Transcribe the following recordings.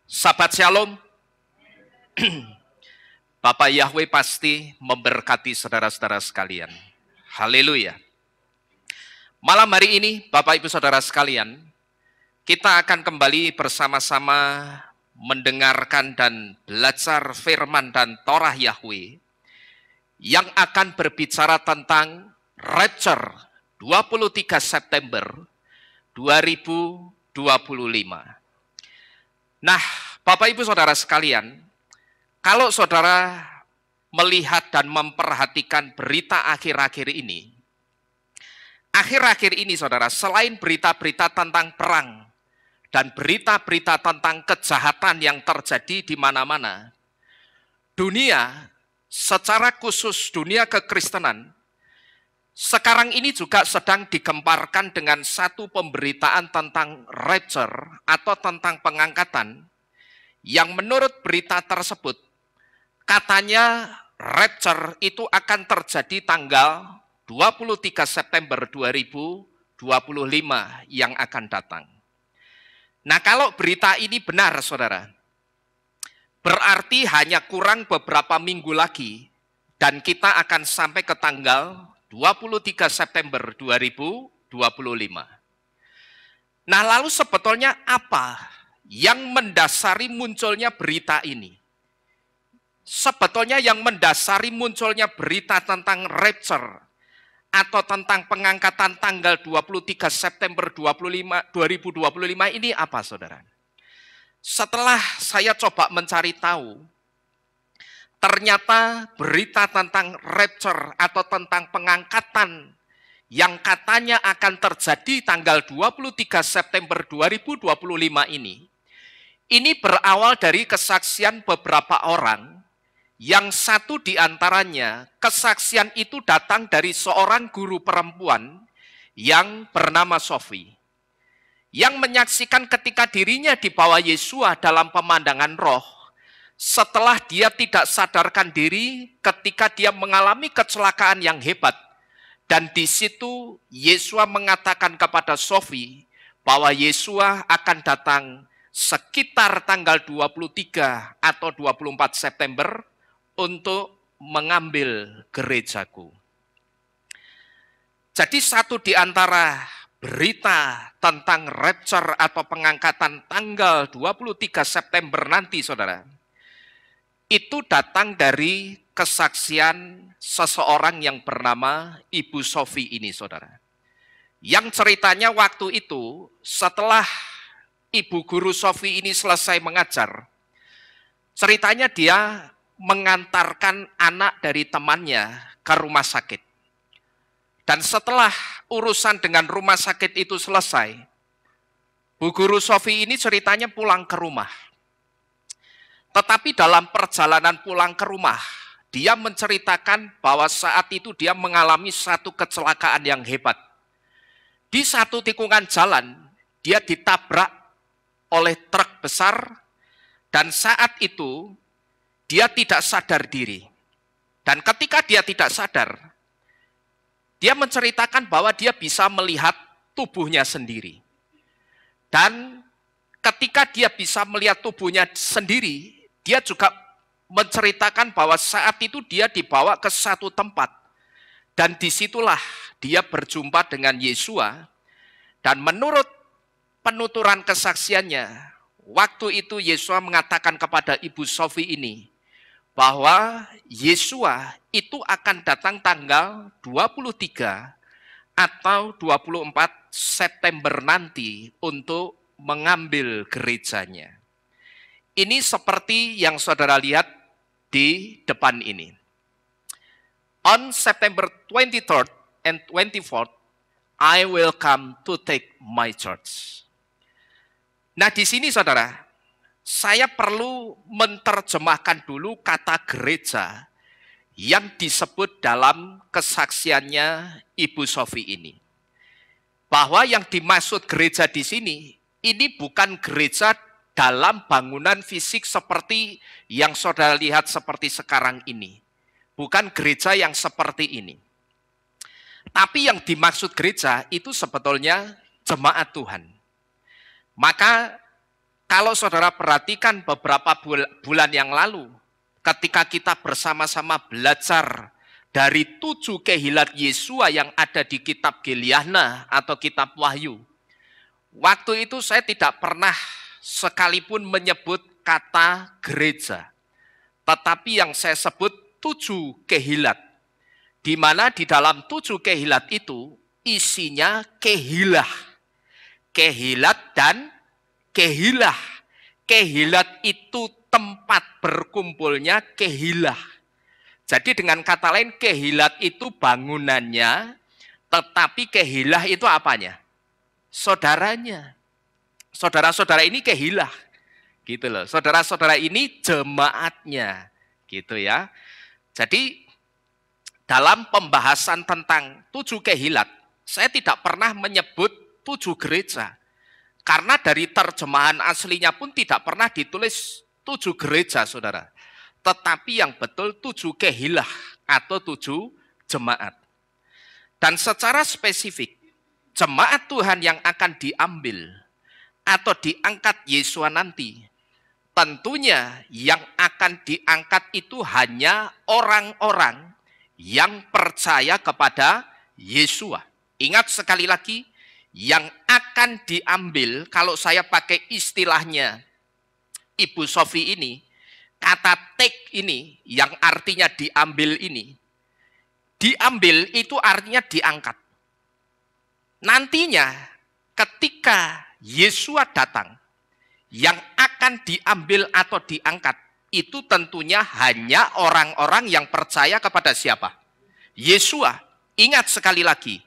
Sahabat Shalom, Bapak Yahweh pasti memberkati saudara-saudara sekalian. Haleluya. Malam hari ini, Bapak Ibu Saudara sekalian, kita akan kembali bersama-sama mendengarkan dan belajar firman dan Torah Yahweh yang akan berbicara tentang Rapture 23 September 2025. Nah, Bapak Ibu Saudara sekalian, kalau saudara melihat dan memperhatikan berita akhir-akhir ini saudara, selain berita-berita tentang perang dan berita-berita tentang kejahatan yang terjadi di mana-mana, dunia, secara khusus dunia kekristenan, sekarang ini juga sedang digemparkan dengan satu pemberitaan tentang rapture atau tentang pengangkatan, yang menurut berita tersebut, katanya rapture itu akan terjadi tanggal 23 September 2025 yang akan datang. Nah, kalau berita ini benar, saudara, berarti hanya kurang beberapa minggu lagi dan kita akan sampai ke tanggal 23 September 2025. Nah, lalu sebetulnya apa yang mendasari munculnya berita ini? Sebetulnya yang mendasari munculnya berita tentang rapture atau tentang pengangkatan tanggal 23 September 2025 ini apa, saudara? Setelah saya coba mencari tahu, ternyata berita tentang rapture atau tentang pengangkatan yang katanya akan terjadi tanggal 23 September 2025 ini berawal dari kesaksian beberapa orang, yang satu di antaranya kesaksian itu datang dari seorang guru perempuan yang bernama Sophie, yang menyaksikan ketika dirinya dibawa Yesua dalam pemandangan roh, setelah dia tidak sadarkan diri ketika dia mengalami kecelakaan yang hebat. Dan di situ Yesua mengatakan kepada Sophie bahwa Yesua akan datang sekitar tanggal 23 atau 24 September untuk mengambil gerejaku. Jadi satu di antara berita tentang rapture atau pengangkatan tanggal 23 September nanti, saudara, itu datang dari kesaksian seseorang yang bernama Ibu Sophie ini, saudara. Yang ceritanya waktu itu setelah Ibu Guru Sophie ini selesai mengajar, ceritanya dia mengantarkan anak dari temannya ke rumah sakit. Dan setelah urusan dengan rumah sakit itu selesai, Bu Guru Sophie ini ceritanya pulang ke rumah. Tetapi dalam perjalanan pulang ke rumah, dia menceritakan bahwa saat itu dia mengalami satu kecelakaan yang hebat. Di satu tikungan jalan, dia ditabrak oleh truk besar, dan saat itu dia tidak sadar diri. Dan ketika dia tidak sadar, dia menceritakan bahwa dia bisa melihat tubuhnya sendiri. Dan ketika dia bisa melihat tubuhnya sendiri, dia juga menceritakan bahwa saat itu dia dibawa ke satu tempat. Dan disitulah dia berjumpa dengan Yesua. Dan menurut penuturan kesaksiannya, waktu itu Yesua mengatakan kepada Ibu Sophie ini, bahwa Yesua itu akan datang tanggal 23 atau 24 September nanti untuk mengambil gerejanya. Ini seperti yang saudara lihat di depan ini. On September 23rd and 24th, I will come to take my church. Nah, di sini saudara, saya perlu menerjemahkan dulu kata gereja yang disebut dalam kesaksiannya Ibu Sophie ini. Bahwa yang dimaksud gereja di sini, ini bukan gereja dalam bangunan fisik seperti yang saudara lihat seperti sekarang ini. Bukan gereja yang seperti ini. Tapi yang dimaksud gereja itu sebetulnya jemaat Tuhan. Maka Kalau saudara perhatikan beberapa bulan yang lalu, ketika kita bersama-sama belajar dari 7 kehilat Yesua yang ada di kitab Geliahna atau kitab Wahyu. Waktu itu saya tidak pernah sekalipun menyebut kata gereja. Tetapi yang saya sebut 7 kehilat. Di mana di dalam 7 kehilat itu isinya kehilah. Kehilat dan kehilah. Kehilat itu tempat berkumpulnya kehilah. Jadi dengan kata lain kehilat itu bangunannya, tetapi kehilah itu apanya? Saudaranya. Saudara-saudara ini kehilah. Gitu loh. Saudara-saudara ini jemaatnya. Gitu ya. Jadi dalam pembahasan tentang 7 kehilat, saya tidak pernah menyebut 7 gereja. Karena dari terjemahan aslinya pun tidak pernah ditulis 7 gereja, saudara. Tetapi yang betul 7 kehilah atau 7 jemaat. Dan secara spesifik, jemaat Tuhan yang akan diambil atau diangkat Yesua nanti, tentunya yang akan diangkat itu hanya orang-orang yang percaya kepada Yesua. Ingat sekali lagi, yang akan diambil, kalau saya pakai istilahnya Ibu Sofi ini, kata take ini, yang artinya diambil ini, diambil itu artinya diangkat. Nantinya ketika Yesua datang, yang akan diambil atau diangkat, itu tentunya hanya orang-orang yang percaya kepada siapa? Yesua. Ingat sekali lagi,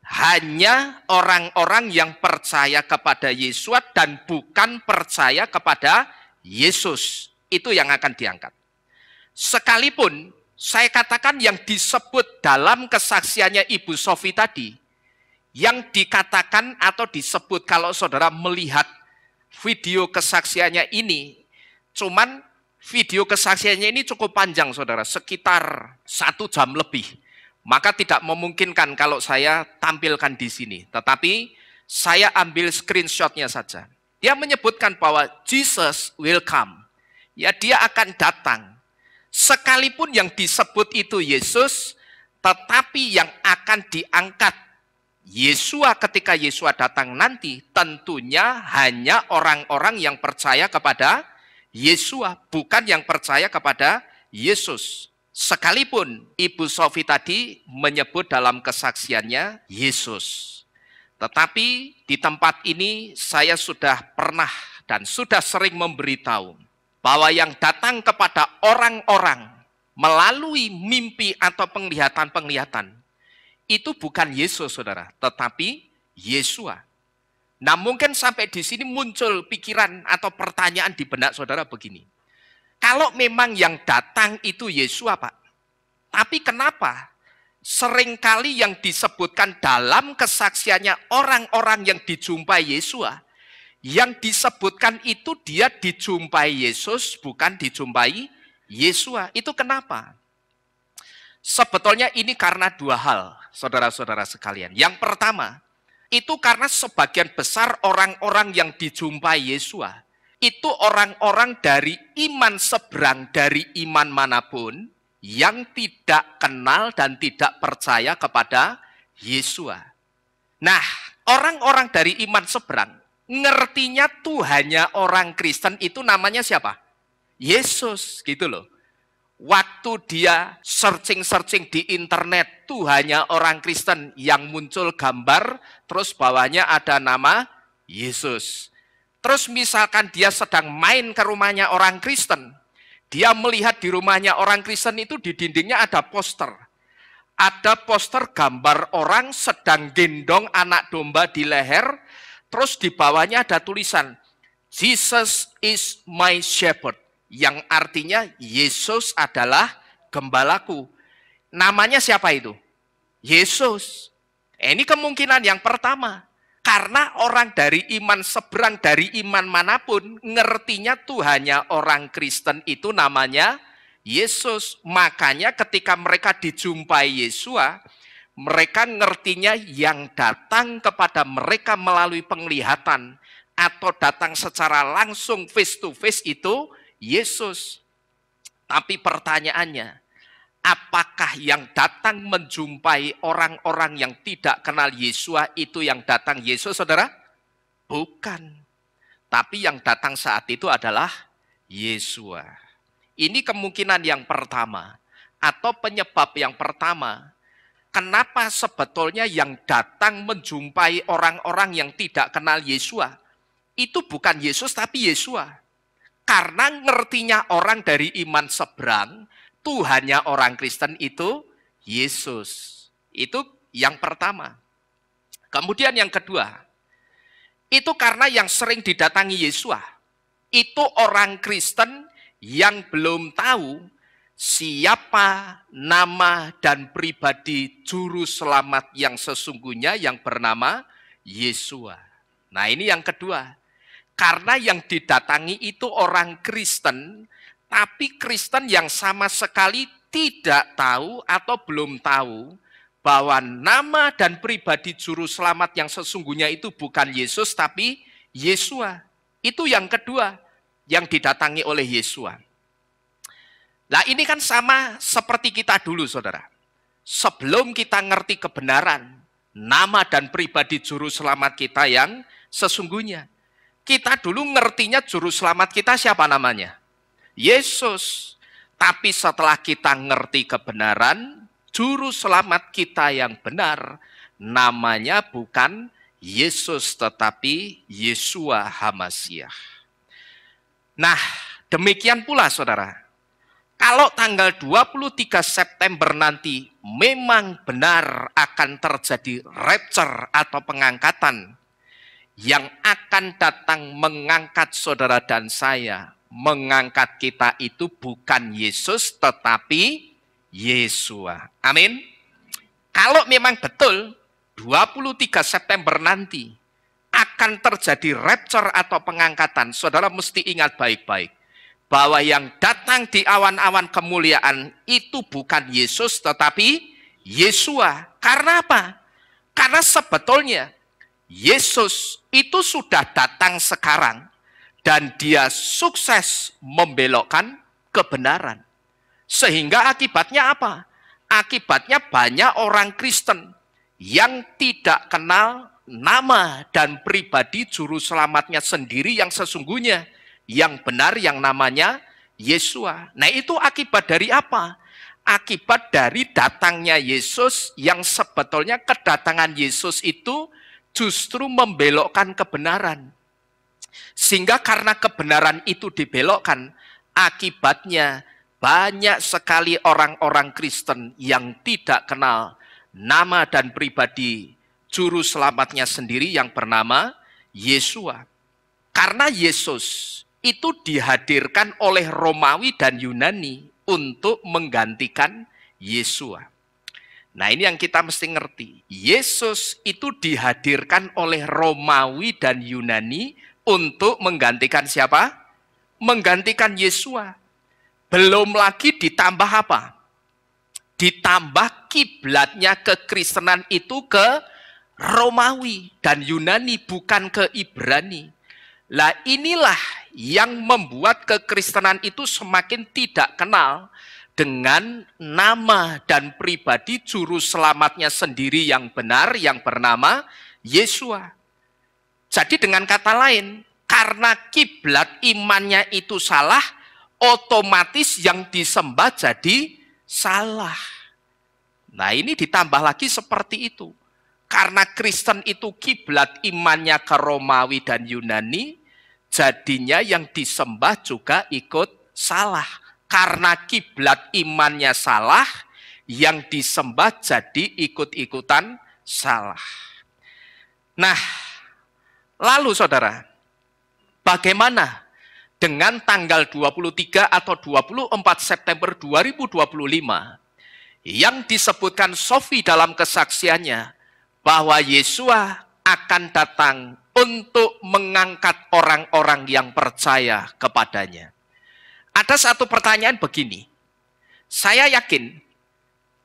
hanya orang-orang yang percaya kepada Yesua dan bukan percaya kepada Yesus. Itu yang akan diangkat. Sekalipun saya katakan yang disebut dalam kesaksiannya Ibu Sofi tadi, yang dikatakan atau disebut kalau saudara melihat video kesaksiannya ini, cuman video kesaksiannya ini cukup panjang saudara, sekitar 1 jam lebih. Maka tidak memungkinkan kalau saya tampilkan di sini. Tetapi saya ambil screenshotnya saja. Dia menyebutkan bahwa Jesus will come. Ya, dia akan datang. Sekalipun yang disebut itu Yesus, tetapi yang akan diangkat Yesua ketika Yesua datang nanti, tentunya hanya orang-orang yang percaya kepada Yesua, bukan yang percaya kepada Yesus. Sekalipun Ibu Sofi tadi menyebut dalam kesaksiannya Yesus. Tetapi di tempat ini saya sudah pernah dan sudah sering memberitahu bahwa yang datang kepada orang-orang melalui mimpi atau penglihatan-penglihatan itu bukan Yesus, saudara, tetapi Yesua. Nah, mungkin sampai di sini muncul pikiran atau pertanyaan di benak saudara begini. Kalau memang yang datang itu Yesua, Pak, tapi kenapa seringkali yang disebutkan dalam kesaksiannya orang-orang yang dijumpai Yesua, yang disebutkan itu dia dijumpai Yesus, bukan dijumpai Yesua. Itu kenapa? Sebetulnya ini karena 2 hal, saudara-saudara sekalian. Yang pertama, itu karena sebagian besar orang-orang yang dijumpai Yesua, itu orang-orang dari iman seberang dari iman manapun yang tidak kenal dan tidak percaya kepada Yesua. Nah, orang-orang dari iman seberang ngertinya Tuhannya orang Kristen itu namanya siapa? Yesus, gitu loh. Waktu dia searching-searching di internet, Tuhannya orang Kristen, yang muncul gambar, terus bawahnya ada nama Yesus. Terus misalkan dia sedang main ke rumahnya orang Kristen, dia melihat di rumahnya orang Kristen itu di dindingnya ada poster. Ada poster gambar orang sedang gendong anak domba di leher, terus di bawahnya ada tulisan, Jesus is my shepherd, yang artinya Yesus adalah gembalaku. Namanya siapa itu? Yesus. Ini kemungkinan yang pertama. Karena orang dari iman seberang, dari iman manapun, ngertinya Tuhannya orang Kristen itu namanya Yesus. Makanya ketika mereka dijumpai Yesua, mereka ngertinya yang datang kepada mereka melalui penglihatan atau datang secara langsung face to face itu Yesus. Tapi pertanyaannya, apakah yang datang menjumpai orang-orang yang tidak kenal Yesua itu yang datang Yesus, saudara? Bukan. Tapi yang datang saat itu adalah Yesua. Ini kemungkinan yang pertama. Atau penyebab yang pertama. Kenapa sebetulnya yang datang menjumpai orang-orang yang tidak kenal Yesua? Itu bukan Yesus tapi Yesua. Karena ngertinya orang dari iman seberang, Tuhannya orang Kristen itu Yesus. Itu yang pertama. Kemudian yang kedua, itu karena yang sering didatangi Yesua, itu orang Kristen yang belum tahu siapa nama dan pribadi juru selamat yang sesungguhnya yang bernama Yesua. Nah ini yang kedua. Karena yang didatangi itu orang Kristen, tapi Kristen yang sama sekali tidak tahu atau belum tahu bahwa nama dan pribadi juru selamat yang sesungguhnya itu bukan Yesus tapi Yesua. Itu yang kedua yang didatangi oleh Yesua. Nah ini kan sama seperti kita dulu saudara. Sebelum kita ngerti kebenaran, nama dan pribadi juru selamat kita yang sesungguhnya. Kita dulu ngertinya juru selamat kita siapa namanya? Yesus. Tapi setelah kita ngerti kebenaran, juru selamat kita yang benar, namanya bukan Yesus tetapi Yesua HaMasyiah. Nah, demikian pula saudara. Kalau tanggal 23 September nanti memang benar akan terjadi rapture atau pengangkatan yang akan datang mengangkat saudara dan saya, mengangkat kita itu bukan Yesus tetapi Yesua. Amin. Kalau memang betul 23 September nanti akan terjadi rapture atau pengangkatan, saudara mesti ingat baik-baik bahwa yang datang di awan-awan kemuliaan itu bukan Yesus tetapi Yesua. Karena apa? Karena sebetulnya Yesus itu sudah datang sekarang dan dia sukses membelokkan kebenaran. Sehingga akibatnya apa? Akibatnya banyak orang Kristen yang tidak kenal nama dan pribadi juru selamatnya sendiri yang sesungguhnya, yang benar yang namanya Yesua. Nah itu akibat dari apa? Akibat dari datangnya Yesus yang sebetulnya kedatangan Yesus itu justru membelokkan kebenaran. Sehingga karena kebenaran itu dibelokkan, akibatnya banyak sekali orang-orang Kristen yang tidak kenal nama dan pribadi juru selamatnya sendiri yang bernama Yesua. Karena Yesus itu dihadirkan oleh Romawi dan Yunani untuk menggantikan Yesua. Nah ini yang kita mesti ngerti. Yesus itu dihadirkan oleh Romawi dan Yunani untuk menggantikan siapa? Menggantikan Yesua. Belum lagi ditambah apa? Ditambah kiblatnya kekristenan itu ke Romawi dan Yunani, bukan ke Ibrani. Lah inilah yang membuat kekristenan itu semakin tidak kenal dengan nama dan pribadi juru selamatnya sendiri yang benar, yang bernama Yesua. Jadi dengan kata lain, karena kiblat imannya itu salah, otomatis yang disembah jadi salah. Nah ini ditambah lagi seperti itu. Karena Kristen itu kiblat imannya ke Romawi dan Yunani, jadinya yang disembah juga ikut salah. Karena kiblat imannya salah, yang disembah jadi ikut-ikutan salah. Nah, lalu saudara, bagaimana dengan tanggal 23 atau 24 September 2025 yang disebutkan Sofi dalam kesaksiannya bahwa Yesua akan datang untuk mengangkat orang-orang yang percaya kepadanya. Ada satu pertanyaan begini, saya yakin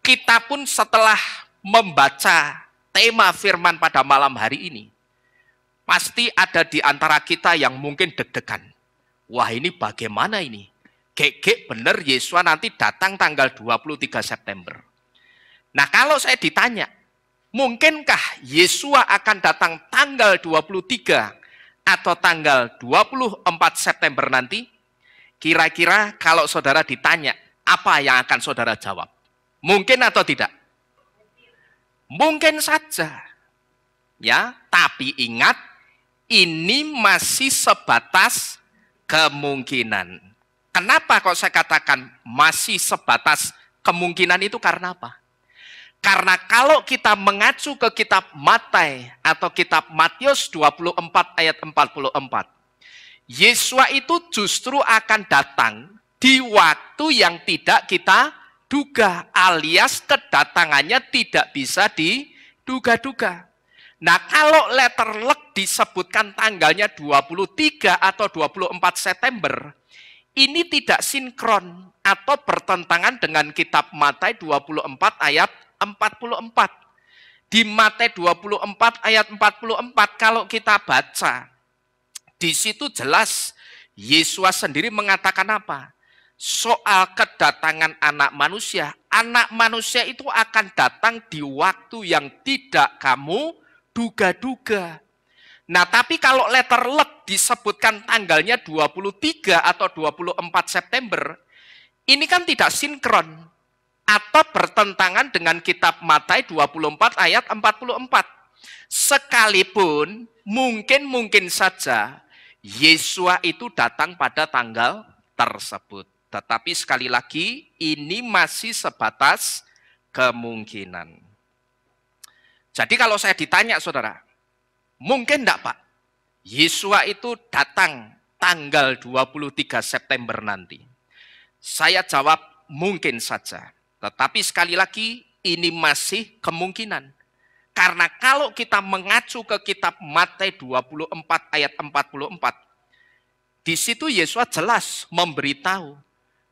kita pun setelah membaca tema firman pada malam hari ini, Pasti ada di antara kita yang mungkin deg-degan. Wah, ini bagaimana ini? Gek bener Yesua nanti datang tanggal 23 September. Nah, kalau saya ditanya, mungkinkah Yesua akan datang tanggal 23 atau tanggal 24 September nanti? Kira-kira kalau saudara ditanya, apa yang akan saudara jawab? Mungkin atau tidak? Mungkin saja. Ya, tapi ingat, ini masih sebatas kemungkinan. Kenapa kok saya katakan masih sebatas kemungkinan itu karena apa? Karena kalau kita mengacu ke kitab Matius atau kitab Matius 24 ayat 44, Yesua itu justru akan datang di waktu yang tidak kita duga, alias kedatangannya tidak bisa diduga-duga. Nah, kalau letter luck disebutkan tanggalnya 23 atau 24 September, ini tidak sinkron atau bertentangan dengan kitab Matius 24 ayat 44. Di Matius 24 ayat 44 kalau kita baca, di situ jelas Yesus sendiri mengatakan apa? Soal kedatangan anak manusia itu akan datang di waktu yang tidak kamu duga-duga. Nah, tapi kalau letter luck disebutkan tanggalnya 23 atau 24 September, ini kan tidak sinkron atau bertentangan dengan kitab Matius 24 ayat 44. Sekalipun mungkin saja Yesua itu datang pada tanggal tersebut. Tetapi sekali lagi, ini masih sebatas kemungkinan. Jadi kalau saya ditanya, saudara, mungkin enggak Pak, Yesua itu datang tanggal 23 September nanti? Saya jawab, mungkin saja. Tetapi sekali lagi, ini masih kemungkinan. Karena kalau kita mengacu ke kitab Matius 24 ayat 44, di situ Yesus jelas memberitahu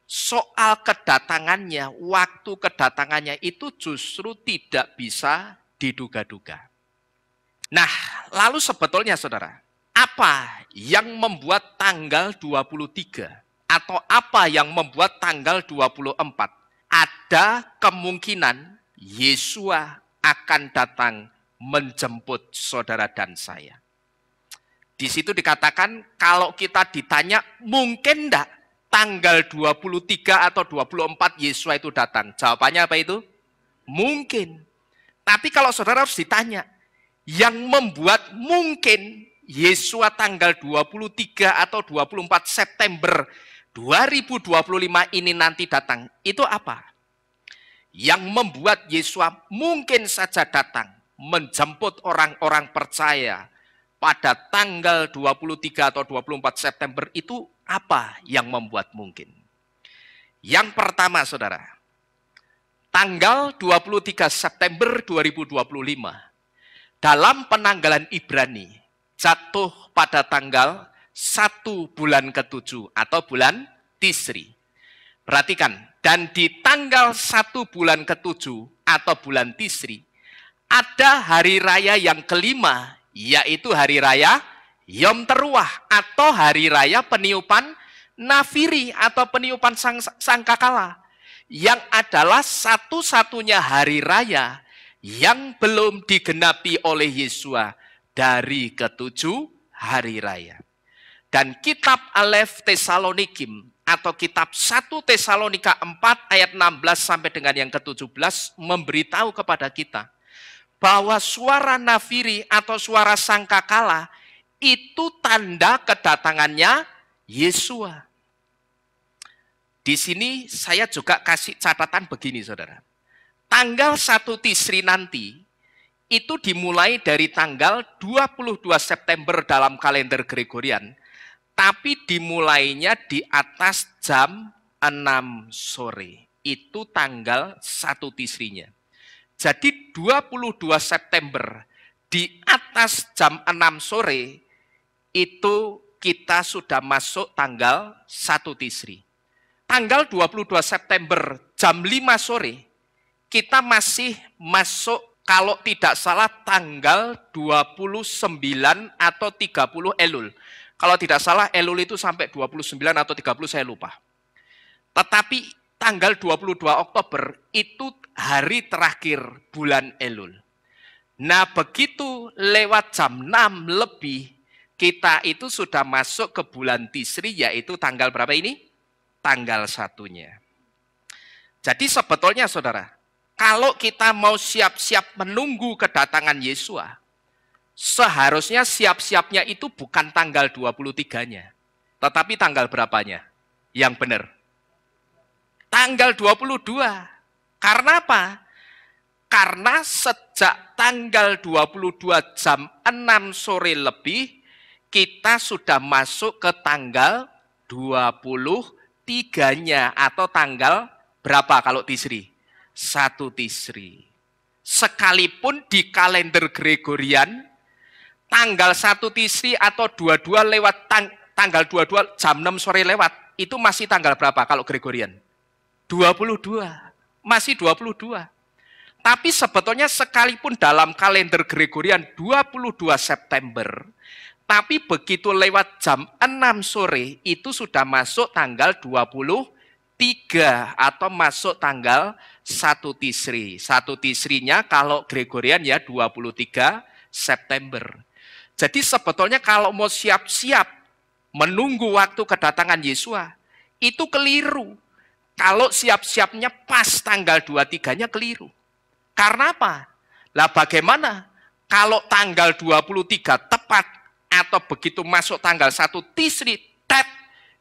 soal kedatangannya, waktu kedatangannya itu justru tidak bisa diduga-duga. Nah, lalu sebetulnya saudara, apa yang membuat tanggal 23 atau apa yang membuat tanggal 24 ada kemungkinan Yesua akan datang menjemput saudara dan saya? Di situ dikatakan kalau kita ditanya mungkin enggak tanggal 23 atau 24 Yesua itu datang. Jawabannya apa itu? Mungkin. Tapi kalau saudara harus ditanya, yang membuat mungkin Yesua tanggal 23 atau 24 September 2025 ini nanti datang, itu apa? Yang membuat Yesua mungkin saja datang menjemput orang-orang percaya pada tanggal 23 atau 24 September itu apa yang membuat mungkin? Yang pertama saudara, tanggal 23 September 2025 dalam penanggalan Ibrani jatuh pada tanggal 1 bulan ke-7 atau bulan Tisri. Perhatikan, dan di tanggal 1 bulan ke-7 atau bulan Tisri ada hari raya yang kelima, yaitu hari raya Yom Teruah atau hari raya peniupan Nafiri atau peniupan sangkakala, yang adalah satu-satunya hari raya yang belum digenapi oleh Yesua dari ke-7 hari raya. Dan kitab Alef Tesalonikim atau kitab 1 Tesalonika 4 ayat 16 sampai dengan yang ke-17 memberitahu kepada kita bahwa suara nafiri atau suara sangkakala itu tanda kedatangannya Yesua. Di sini saya juga kasih catatan begini saudara. Tanggal 1 Tisri nanti itu dimulai dari tanggal 22 September dalam kalender Gregorian, tapi dimulainya di atas jam 6 sore. Itu tanggal 1 Tisrinya. Jadi 22 September di atas jam 6 sore itu kita sudah masuk tanggal 1 Tisri. Tanggal 22 September jam 5 sore kita masih masuk kalau tidak salah tanggal 29 atau 30 Elul. Kalau tidak salah Elul itu sampai 29 atau 30 saya lupa. Tetapi tanggal 22 Oktober itu hari terakhir bulan Elul. Nah begitu lewat jam 6 lebih, kita itu sudah masuk ke bulan Tisri, yaitu tanggal berapa ini? Tanggal 1-nya. Jadi sebetulnya saudara, kalau kita mau siap-siap menunggu kedatangan Yesua, seharusnya siap-siapnya itu bukan tanggal 23-nya, tetapi tanggal berapanya? Yang benar. Tanggal 22. Karena apa? Karena sejak tanggal 22 jam 6 sore lebih, kita sudah masuk ke tanggal 23-nya atau tanggal berapa kalau Tisri? 1 Tisri. Sekalipun di kalender Gregorian, tanggal 1 Tisri atau 22 lewat tanggal 22 jam 6 sore lewat, itu masih tanggal berapa kalau Gregorian? 22. Masih 22. Tapi sebetulnya sekalipun dalam kalender Gregorian 22 September, tapi begitu lewat jam 6 sore itu sudah masuk tanggal 23 atau masuk tanggal 1 Tisri. 1 Tisrinya kalau Gregorian ya 23 September. Jadi sebetulnya kalau mau siap-siap menunggu waktu kedatangan Yesua, itu keliru. Kalau siap-siapnya pas tanggal 23-nya keliru. Karena apa? Lah bagaimana kalau tanggal 23 tepat atau begitu masuk tanggal 1 Tisri,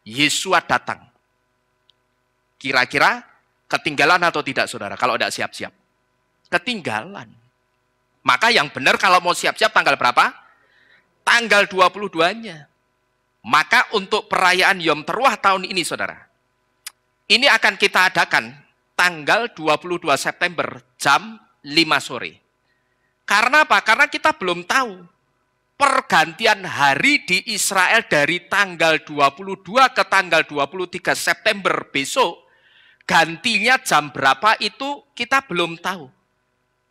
Yesua datang. Kira-kira ketinggalan atau tidak saudara kalau tidak siap-siap? Ketinggalan. Maka yang benar kalau mau siap-siap tanggal berapa? Tanggal 22-nya. Maka untuk perayaan Yom Teruah tahun ini saudara, ini akan kita adakan tanggal 22 September jam 5 sore. Karena apa? Karena kita belum tahu pergantian hari di Israel dari tanggal 22 ke tanggal 23 September besok, gantinya jam berapa itu kita belum tahu.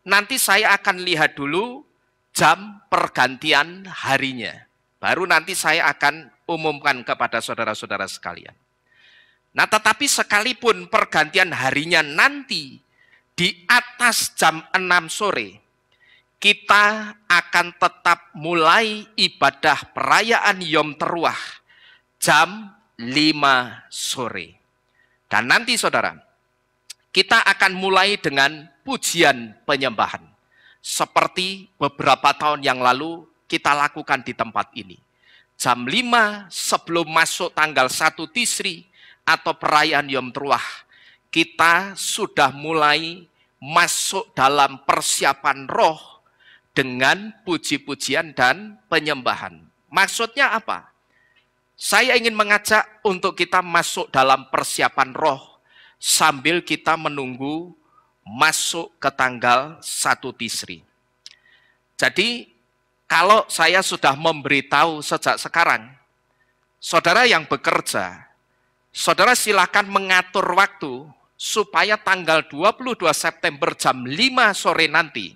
Nanti saya akan lihat dulu jam pergantian harinya. Baru nanti saya akan umumkan kepada saudara-saudara sekalian. Nah tetapi sekalipun pergantian harinya nanti di atas jam 6 sore, kita akan tetap mulai ibadah perayaan Yom Teruah jam 5 sore. Dan nanti saudara, kita akan mulai dengan pujian penyembahan. Seperti beberapa tahun yang lalu kita lakukan di tempat ini. Jam 5 sebelum masuk tanggal 1 Tisri, atau perayaan Yom Teruah, kita sudah mulai masuk dalam persiapan roh dengan puji-pujian dan penyembahan. Maksudnya apa? Saya ingin mengajak untuk kita masuk dalam persiapan roh sambil kita menunggu masuk ke tanggal 1 Tisri. Jadi, kalau saya sudah memberitahu sejak sekarang, saudara yang bekerja, saudara silakan mengatur waktu supaya tanggal 22 September jam 5 sore nanti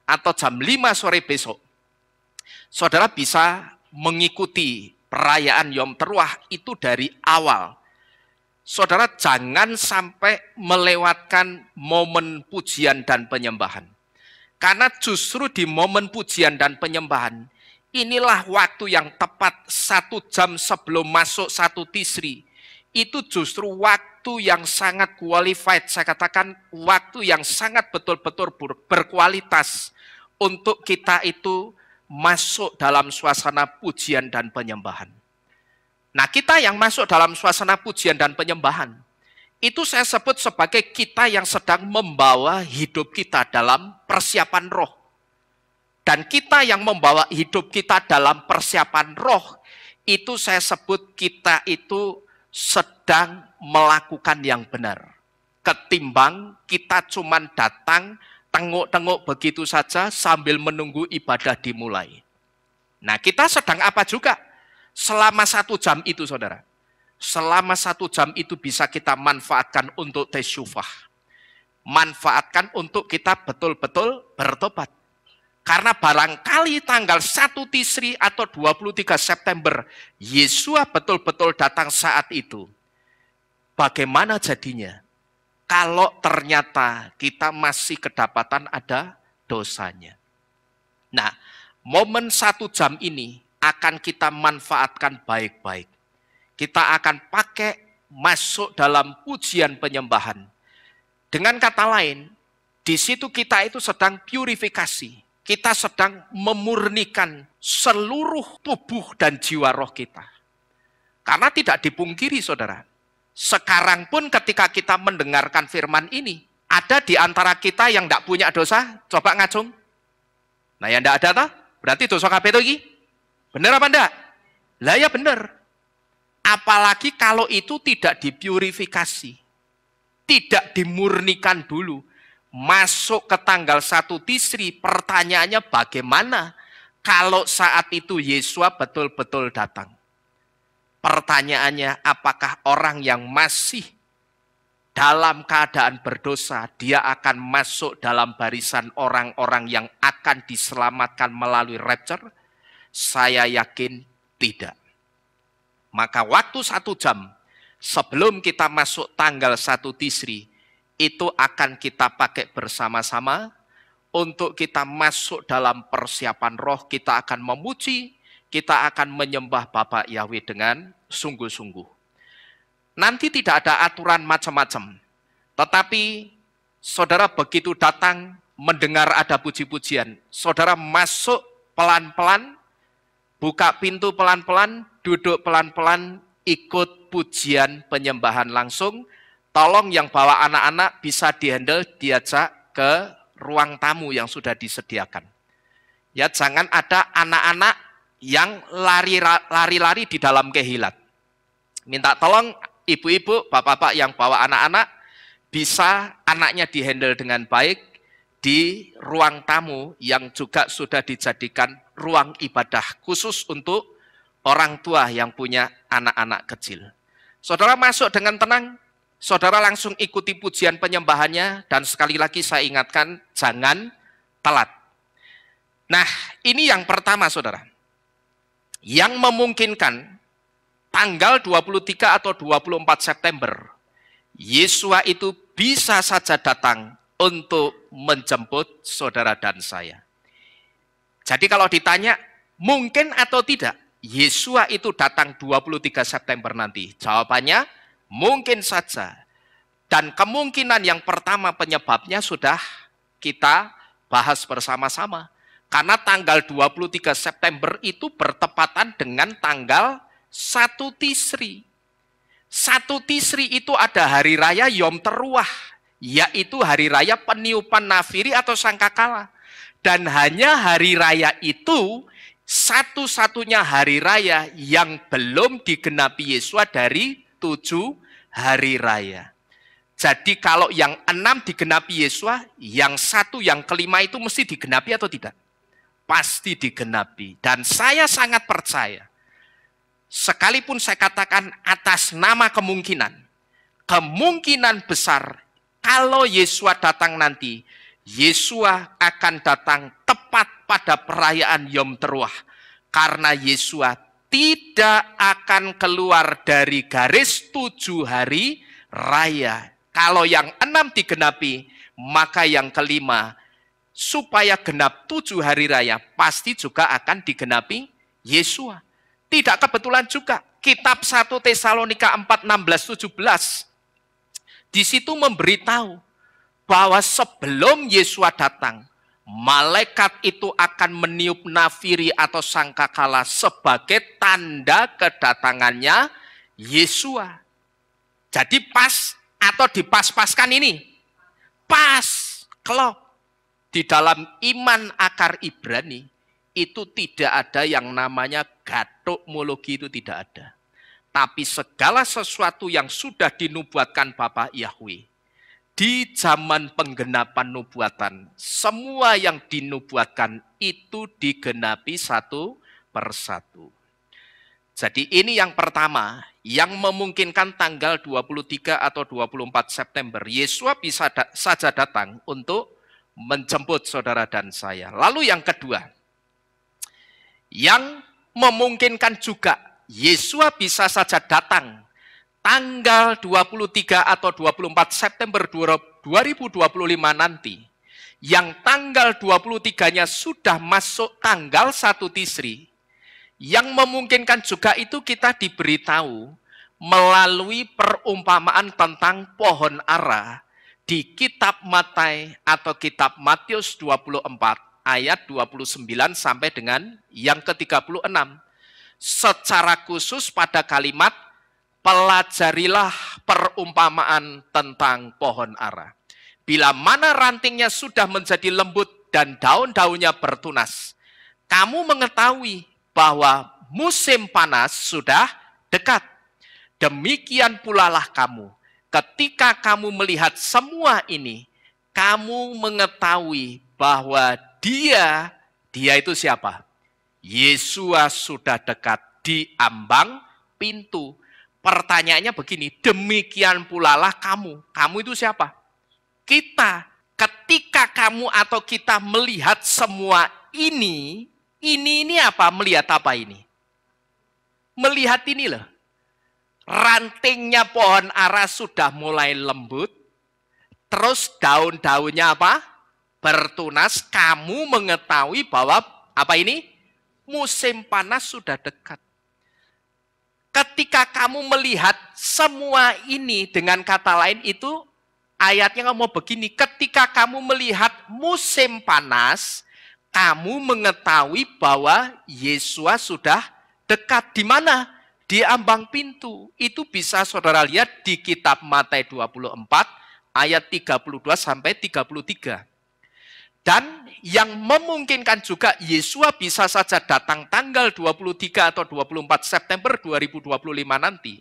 atau jam 5 sore besok, saudara bisa mengikuti perayaan Yom Teruah itu dari awal. Saudara jangan sampai melewatkan momen pujian dan penyembahan. Karena justru di momen pujian dan penyembahan, inilah waktu yang tepat 1 jam sebelum masuk 1 Tisri. Itu justru waktu yang sangat qualified, saya katakan waktu yang sangat betul-betul berkualitas untuk kita itu masuk dalam suasana pujian dan penyembahan. Nah kita yang masuk dalam suasana pujian dan penyembahan, itu saya sebut sebagai kita yang sedang membawa hidup kita dalam persiapan roh. Dan kita yang membawa hidup kita dalam persiapan roh, itu saya sebut kita itu sedang melakukan yang benar. Ketimbang kita cuman datang, tengok-tengok begitu saja sambil menunggu ibadah dimulai. Nah kita sedang apa juga? Selama 1 jam itu saudara. Selama 1 jam itu bisa kita manfaatkan untuk tesyufah. manfaatkan untuk kita betul-betul bertobat. Karena barangkali tanggal 1 Tisri atau 23 September, Yesua betul-betul datang saat itu. Bagaimana jadinya? Kalau ternyata kita masih kedapatan ada dosanya. Nah, momen 1 jam ini akan kita manfaatkan baik-baik. Kita akan pakai masuk dalam pujian penyembahan. Dengan kata lain, di situ kita itu sedang purifikasi. Kita sedang memurnikan seluruh tubuh dan jiwa roh kita. Karena tidak dipungkiri, saudara. Sekarang pun ketika kita mendengarkan firman ini, ada di antara kita yang tidak punya dosa, coba ngacung. Nah, yang tidak ada, toh? Berarti dosa kabeh itu iki? Benar apa enggak? Lah ya benar. Apalagi kalau itu tidak dipurifikasi. Tidak dimurnikan dulu. Masuk ke tanggal 1 Tisri, pertanyaannya bagaimana kalau saat itu Yesua betul-betul datang? Pertanyaannya, apakah orang yang masih dalam keadaan berdosa, dia akan masuk dalam barisan orang-orang yang akan diselamatkan melalui rapture? Saya yakin tidak. Maka waktu 1 jam sebelum kita masuk tanggal 1 Tisri, itu akan kita pakai bersama-sama untuk kita masuk dalam persiapan roh. Kita akan memuji, kita akan menyembah Bapa Yahweh dengan sungguh-sungguh. Nanti tidak ada aturan macam-macam. Tetapi saudara begitu datang mendengar ada puji-pujian, saudara masuk pelan-pelan, buka pintu pelan-pelan, duduk pelan-pelan, ikut pujian penyembahan langsung. Tolong yang bawa anak-anak bisa dihandle, diajak ke ruang tamu yang sudah disediakan. Ya, jangan ada anak-anak yang lari-lari di dalam kehilat. Minta tolong ibu-ibu, bapak-bapak yang bawa anak-anak, bisa anaknya dihandle dengan baik di ruang tamu yang juga sudah dijadikan ruang ibadah khusus untuk orang tua yang punya anak-anak kecil. Saudara masuk dengan tenang, saudara langsung ikuti pujian penyembahannya, dan sekali lagi saya ingatkan, jangan telat. Nah, ini yang pertama, saudara. Yang memungkinkan tanggal 23 atau 24 September, Yesua itu bisa saja datang untuk menjemput saudara dan saya. Jadi kalau ditanya, mungkin atau tidak, Yesua itu datang 23 September nanti? Jawabannya, mungkin saja. Dan kemungkinan yang pertama penyebabnya sudah kita bahas bersama-sama. Karena tanggal 23 September itu bertepatan dengan tanggal 1 Tisri. 1 Tisri itu ada hari raya Yom Teruah, yaitu hari raya peniupan nafiri atau sangkakala. Dan hanya hari raya itu satu-satunya hari raya yang belum digenapi Yesua dari 7 hari raya. Jadi kalau yang 6 digenapi Yesua, yang 1, yang kelima itu mesti digenapi atau tidak? Pasti digenapi. Dan saya sangat percaya, sekalipun saya katakan atas nama kemungkinan, kemungkinan besar kalau Yesua datang nanti, Yesua akan datang tepat pada perayaan Yom Teruah. Karena Yesua tidak akan keluar dari garis 7 hari raya. Kalau yang 6 digenapi, maka yang kelima, supaya genap 7 hari raya, pasti juga akan digenapi Yesua. Tidak kebetulan juga, kitab 1 Tesalonika 4, 16, 17, di situ memberitahu bahwa sebelum Yesua datang, malaikat itu akan meniup nafiri atau sangkakala sebagai tanda kedatangannya Yesua. Jadi pas atau dipas-paskan ini? Pas, klop. Di dalam iman akar Ibrani, itu tidak ada yang namanya gatukmologi, itu tidak ada. Tapi segala sesuatu yang sudah dinubuatkan Bapa Yahweh, di zaman penggenapan nubuatan, semua yang dinubuatkan itu digenapi satu persatu. Jadi ini yang pertama, yang memungkinkan tanggal 23 atau 24 September, Yesua bisa saja datang untuk menjemput saudara dan saya. Lalu yang kedua, yang memungkinkan juga Yesua bisa saja datang tanggal 23 atau 24 September 2025 nanti, yang tanggal 23-nya sudah masuk tanggal 1 Tisri, yang memungkinkan juga itu kita diberitahu melalui perumpamaan tentang pohon ara di kitab Matius atau kitab Matius 24 ayat 29 sampai dengan yang ke-36. Secara khusus pada kalimat pelajarilah perumpamaan tentang pohon ara. Bila mana rantingnya sudah menjadi lembut dan daun-daunnya bertunas, kamu mengetahui bahwa musim panas sudah dekat. Demikian pula lah kamu. Ketika kamu melihat semua ini, kamu mengetahui bahwa dia itu siapa? Yesua sudah dekat di ambang pintu. Pertanyaannya begini, demikian pula lah kamu. Kamu itu siapa? Kita. Ketika kamu atau kita melihat semua ini apa? Melihat apa ini? Melihat ini loh. Rantingnya pohon ara sudah mulai lembut. Terus daun-daunnya apa? Bertunas. Kamu mengetahui bahwa apa ini? Musim panas sudah dekat. Ketika kamu melihat semua ini, dengan kata lain itu ayatnya ngomong begini. Ketika kamu melihat musim panas, kamu mengetahui bahwa Yesua sudah dekat. Di mana? Di ambang pintu. Itu bisa saudara lihat di kitab Matius 24 ayat 32 sampai 33. Dan yang memungkinkan juga Yesua bisa saja datang tanggal 23 atau 24 September 2025 nanti.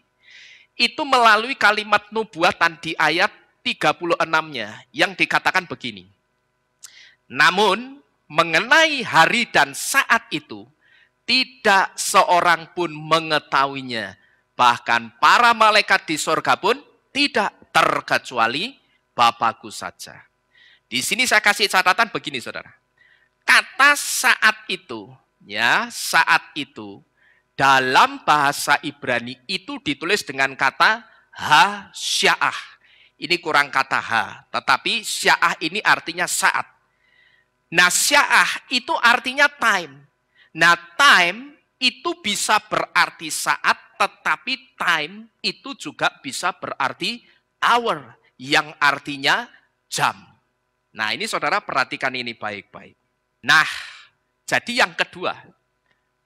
Itu melalui kalimat nubuatan di ayat 36-nya yang dikatakan begini. Namun mengenai hari dan saat itu, tidak seorang pun mengetahuinya. Bahkan para malaikat di sorga pun tidak, terkecuali Bapakku saja. Di sini saya kasih catatan begini, saudara. Kata saat itu, ya, saat itu, dalam bahasa Ibrani itu ditulis dengan kata ha-sya'ah. Ini kurang kata ha, tetapi sya'ah ini artinya saat. Nah, sya'ah itu artinya time. Nah, time itu bisa berarti saat, tetapi time itu juga bisa berarti hour, yang artinya jam. Nah, ini saudara perhatikan ini baik-baik. Nah, jadi yang kedua,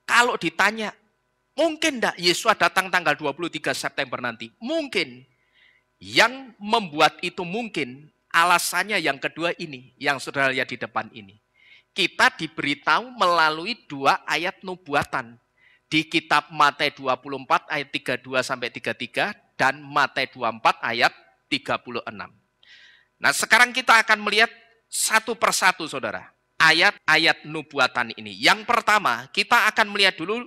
kalau ditanya, mungkin enggak Yesus datang tanggal 23 September nanti? Mungkin. Yang membuat itu mungkin, alasannya yang kedua ini, yang saudara lihat di depan ini. Kita diberitahu melalui dua ayat nubuatan di kitab Matius 24 ayat 32 sampai 33 dan Matius 24 ayat 36. Nah, sekarang kita akan melihat satu persatu, saudara, ayat-ayat nubuatan ini. Yang pertama, kita akan melihat dulu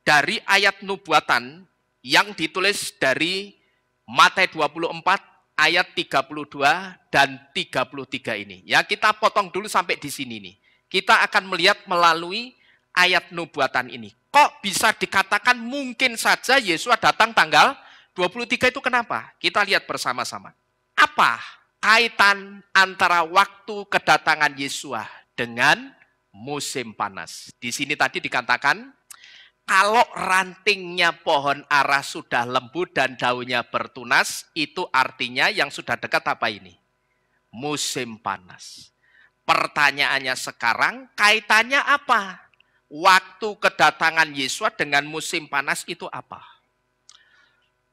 dari ayat nubuatan yang ditulis dari Matius 24 ayat 32 dan 33 ini. Ya, kita potong dulu sampai di sini nih. Kita akan melihat melalui ayat nubuatan ini. Kok bisa dikatakan mungkin saja Yesus datang tanggal 23 itu kenapa? Kita lihat bersama-sama. Apa kaitan antara waktu kedatangan Yesus dengan musim panas? Di sini tadi dikatakan, kalau rantingnya pohon ara sudah lembut dan daunnya bertunas, itu artinya yang sudah dekat apa ini? Musim panas. Pertanyaannya sekarang, kaitannya apa? Waktu kedatangan Yesus dengan musim panas itu apa?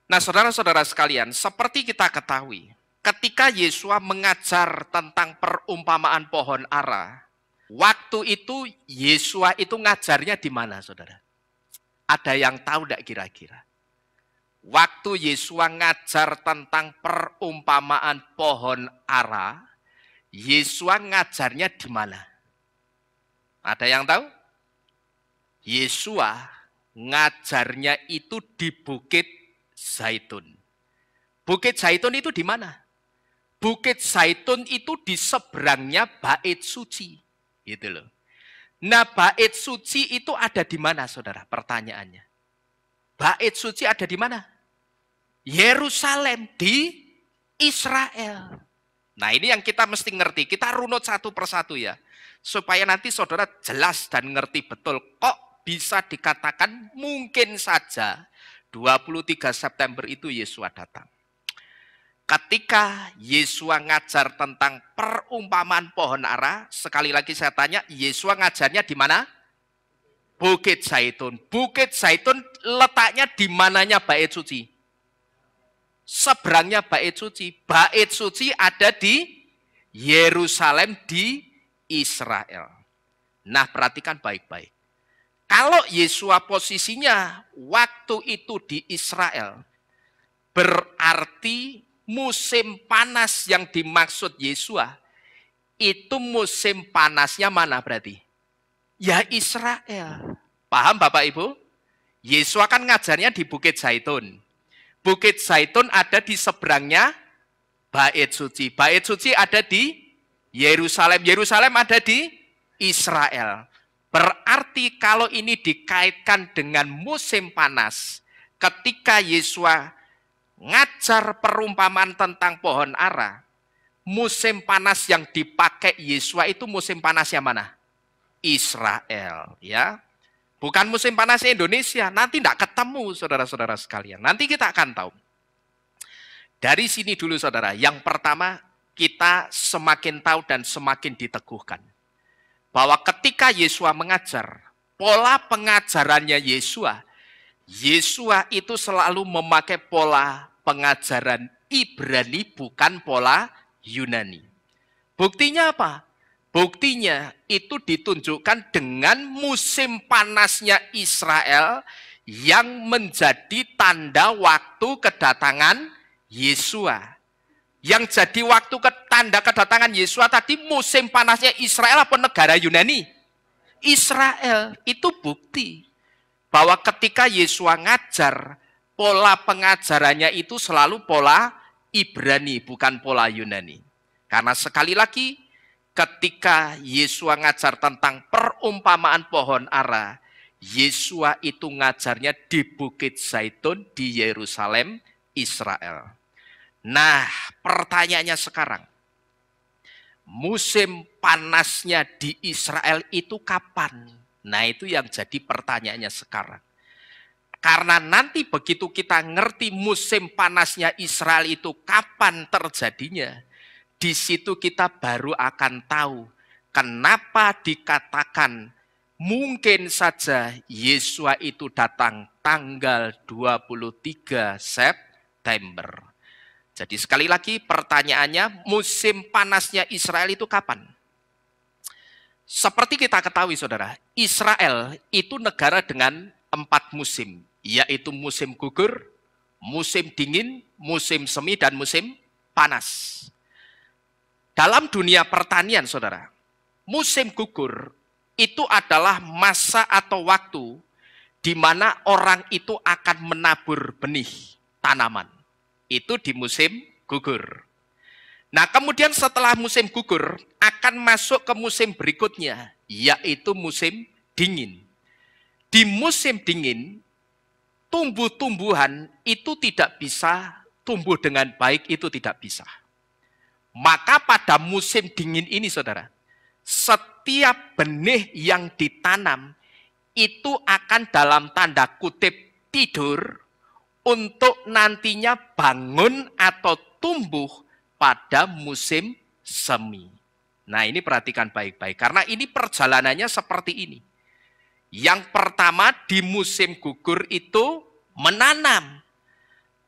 Nah, saudara-saudara sekalian, seperti kita ketahui, ketika Yesus mengajar tentang perumpamaan pohon ara, waktu itu Yesus itu ngajarnya di mana, saudara? Ada yang tahu enggak kira-kira? Waktu Yesus ngajar tentang perumpamaan pohon ara, Yesus ngajarnya di mana? Ada yang tahu? Yesus ngajarnya itu di Bukit Zaitun. Bukit Zaitun itu di mana? Bukit Zaitun itu di seberangnya Bait Suci. Gitu loh. Nah, Bait Suci itu ada di mana, saudara? Pertanyaannya. Bait Suci ada di mana? Yerusalem, di Israel. Nah, ini yang kita mesti ngerti. Kita runut satu persatu ya. Supaya nanti saudara jelas dan ngerti betul. Kok bisa dikatakan mungkin saja 23 September itu Yesua datang. Ketika Yesua ngajar tentang perumpamaan pohon ara, sekali lagi saya tanya, Yesua ngajarnya di mana? Bukit Zaitun. Bukit Zaitun letaknya di mananya Bait Suci? Seberangnya Bait Suci. Bait Suci ada di Yerusalem di Israel. Nah, perhatikan baik-baik. Kalau Yesua posisinya waktu itu di Israel, berarti musim panas yang dimaksud Yesua, itu musim panasnya mana berarti? Ya Israel. Paham Bapak Ibu? Yesua kan ngajarnya di Bukit Zaitun. Bukit Zaitun ada di seberangnya Bait Suci. Bait Suci ada di Yerusalem. Yerusalem ada di Israel. Berarti kalau ini dikaitkan dengan musim panas, ketika Yesua ngajar perumpamaan tentang pohon ara, musim panas yang dipakai Yesua itu musim panasnya mana? Israel, ya. Bukan musim panasnya Indonesia. Nanti tidak ketemu, saudara-saudara sekalian. Nanti kita akan tahu. Dari sini dulu, saudara. Yang pertama, kita semakin tahu dan semakin diteguhkan. Bahwa ketika Yesua mengajar, pola pengajarannya Yesua itu selalu memakai pola pengajaran Ibrani, bukan pola Yunani. Buktinya apa? Buktinya itu ditunjukkan dengan musim panasnya Israel yang menjadi tanda waktu kedatangan Yesua. Yang jadi waktu tanda kedatangan Yesua tadi musim panasnya Israel apa negara Yunani? Israel. Itu bukti bahwa ketika Yesua ngajar, pola pengajarannya itu selalu pola Ibrani, bukan pola Yunani. Karena sekali lagi, ketika Yesua ngajar tentang perumpamaan pohon ara, Yesua itu ngajarnya di Bukit Zaitun di Yerusalem, Israel. Nah, pertanyaannya sekarang, musim panasnya di Israel itu kapan? Nah, itu yang jadi pertanyaannya sekarang. Karena nanti begitu kita ngerti musim panasnya Israel itu kapan terjadinya, di situ kita baru akan tahu kenapa dikatakan mungkin saja Yesua itu datang tanggal 23 September. Jadi sekali lagi pertanyaannya, musim panasnya Israel itu kapan? Seperti kita ketahui saudara, Israel itu negara dengan 4 musim, yaitu musim gugur, musim dingin, musim semi, dan musim panas. Dalam dunia pertanian saudara, musim gugur itu adalah masa atau waktu di mana orang itu akan menabur benih tanaman. Itu di musim gugur. Nah, kemudian setelah musim gugur akan masuk ke musim berikutnya, yaitu musim dingin. Di musim dingin, tumbuh-tumbuhan itu tidak bisa tumbuh dengan baik, itu tidak bisa. Maka pada musim dingin ini, saudara, setiap benih yang ditanam itu akan dalam tanda kutip tidur untuk nantinya bangun atau tumbuh pada musim semi. Nah, ini perhatikan baik-baik, karena ini perjalanannya seperti ini. Yang pertama di musim gugur itu menanam.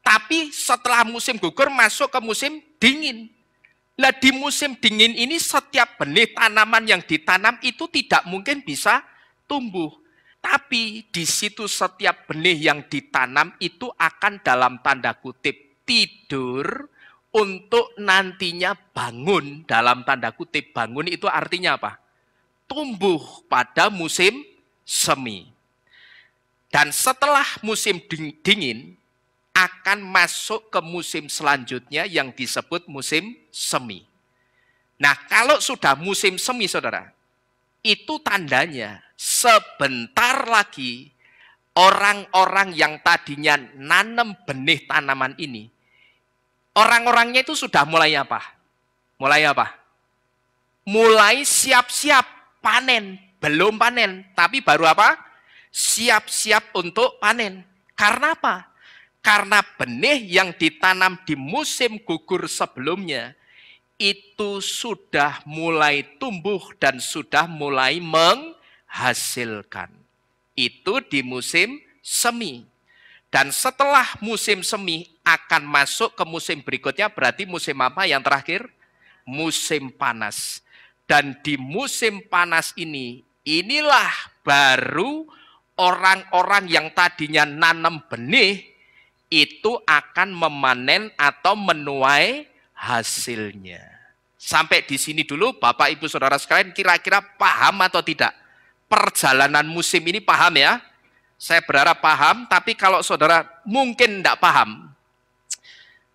Tapi setelah musim gugur masuk ke musim dingin. Nah, di musim dingin ini setiap benih tanaman yang ditanam itu tidak mungkin bisa tumbuh. Tapi di situ setiap benih yang ditanam itu akan dalam tanda kutip tidur untuk nantinya bangun. Dalam tanda kutip bangun itu artinya apa? Tumbuh pada musim semi. Dan setelah musim dingin, akan masuk ke musim selanjutnya yang disebut musim semi. Nah, kalau sudah musim semi, saudara, itu tandanya sebentar lagi orang-orang yang tadinya nanam benih tanaman ini, orang-orangnya itu sudah mulai apa? Mulai apa? Mulai siap-siap panen. Belum panen, tapi baru apa? Siap-siap untuk panen. Karena apa? Karena benih yang ditanam di musim gugur sebelumnya, itu sudah mulai tumbuh dan sudah mulai menghasilkan. Itu di musim semi. Dan setelah musim semi akan masuk ke musim berikutnya, berarti musim apa yang terakhir? Musim panas. Dan di musim panas ini, inilah baru orang-orang yang tadinya nanam benih, itu akan memanen atau menuai hasilnya. Sampai di sini dulu Bapak Ibu Saudara sekalian, kira-kira paham atau tidak? Perjalanan musim ini paham ya? Saya berharap paham, tapi kalau saudara mungkin tidak paham,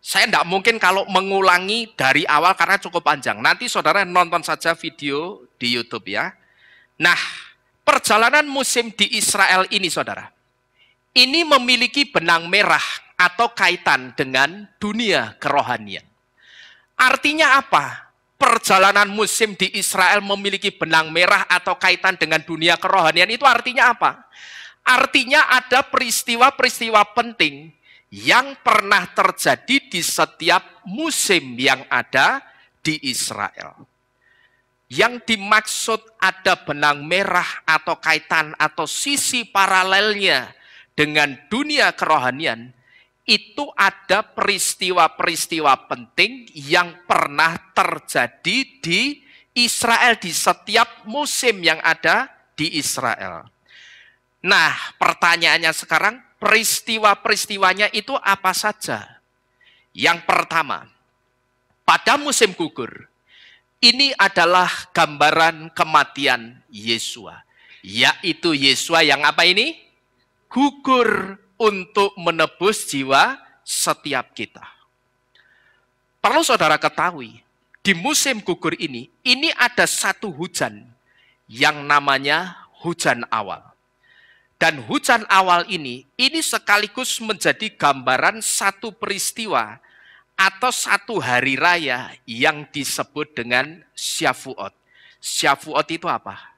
saya tidak mungkin kalau mengulangi dari awal karena cukup panjang. Nanti saudara nonton saja video di YouTube ya. Nah, perjalanan musim di Israel ini saudara, ini memiliki benang merah atau kaitan dengan dunia kerohanian. Artinya apa? Perjalanan musim di Israel memiliki benang merah atau kaitan dengan dunia kerohanian itu artinya apa? Artinya ada peristiwa-peristiwa penting yang pernah terjadi di setiap musim yang ada di Israel. Yang dimaksud ada benang merah atau kaitan atau sisi paralelnya dengan dunia kerohanian, itu ada peristiwa-peristiwa penting yang pernah terjadi di Israel di setiap musim yang ada di Israel. Nah, pertanyaannya sekarang, peristiwa-peristiwanya itu apa saja? Yang pertama, pada musim gugur, ini adalah gambaran kematian Yesua. Yaitu Yesua yang apa ini? Gugur untuk menebus jiwa setiap kita. Perlu saudara ketahui, di musim gugur ini ada satu hujan yang namanya hujan awal. Dan hujan awal ini sekaligus menjadi gambaran satu peristiwa atau satu hari raya yang disebut dengan Syavuot. Syavuot itu apa?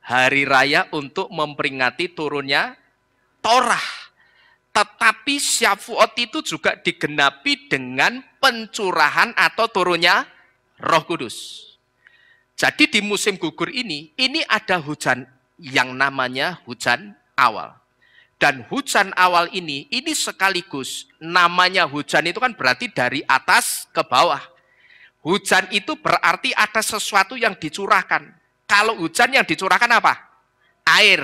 Hari raya untuk memperingati turunnya Torah. Tetapi Syavuot itu juga digenapi dengan pencurahan atau turunnya Roh Kudus. Jadi di musim gugur ini ada hujan yang namanya hujan awal. Dan hujan awal ini sekaligus namanya hujan itu kan berarti dari atas ke bawah. Hujan itu berarti ada sesuatu yang dicurahkan. Kalau hujan yang dicurahkan apa? Air.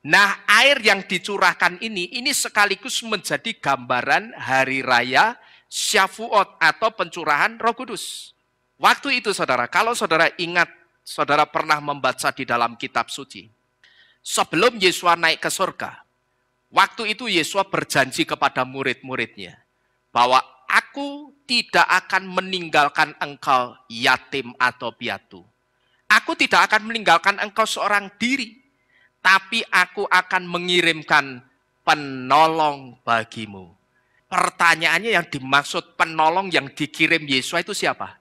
Nah, air yang dicurahkan ini sekaligus menjadi gambaran hari raya Syavuot atau pencurahan Roh Kudus. Waktu itu saudara, kalau saudara ingat, saudara pernah membaca di dalam kitab suci. Sebelum Yesua naik ke surga, waktu itu Yesua berjanji kepada murid-muridnya bahwa aku tidak akan meninggalkan engkau yatim atau piatu. Aku tidak akan meninggalkan engkau seorang diri, tapi aku akan mengirimkan penolong bagimu. Pertanyaannya, yang dimaksud penolong yang dikirim Yesua itu siapa?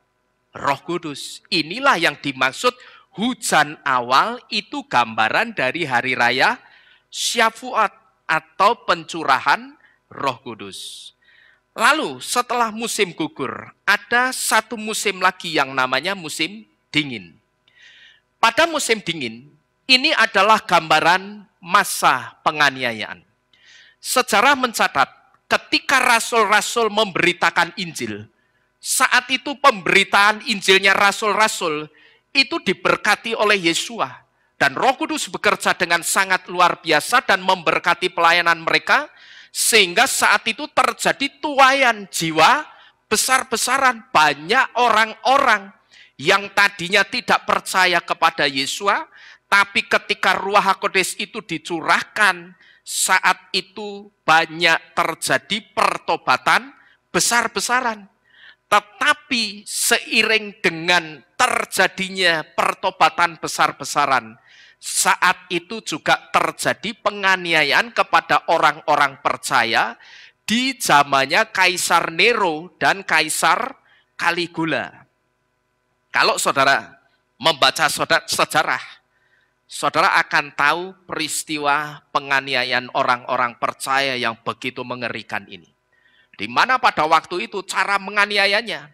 Roh Kudus. Inilah yang dimaksud hujan awal, itu gambaran dari hari raya Syavuot atau pencurahan Roh Kudus. Lalu setelah musim gugur, ada satu musim lagi yang namanya musim dingin. Pada musim dingin, ini adalah gambaran masa penganiayaan. Sejarah mencatat ketika rasul-rasul memberitakan Injil, saat itu pemberitaan Injilnya rasul-rasul itu diberkati oleh Yesua. Dan Roh Kudus bekerja dengan sangat luar biasa dan memberkati pelayanan mereka, sehingga saat itu terjadi tuaian jiwa besar-besaran. Banyak orang-orang yang tadinya tidak percaya kepada Yesua, tapi ketika Ruach HaKodes itu dicurahkan, Saat itu banyak terjadi pertobatan besar-besaran. Tetapi seiring dengan terjadinya pertobatan besar-besaran, saat itu juga terjadi penganiayaan kepada orang-orang percaya di zamannya Kaisar Nero dan Kaisar Caligula. Kalau saudara membaca sejarah, saudara akan tahu peristiwa penganiayaan orang-orang percaya yang begitu mengerikan ini. Di mana pada waktu itu cara menganiayanya,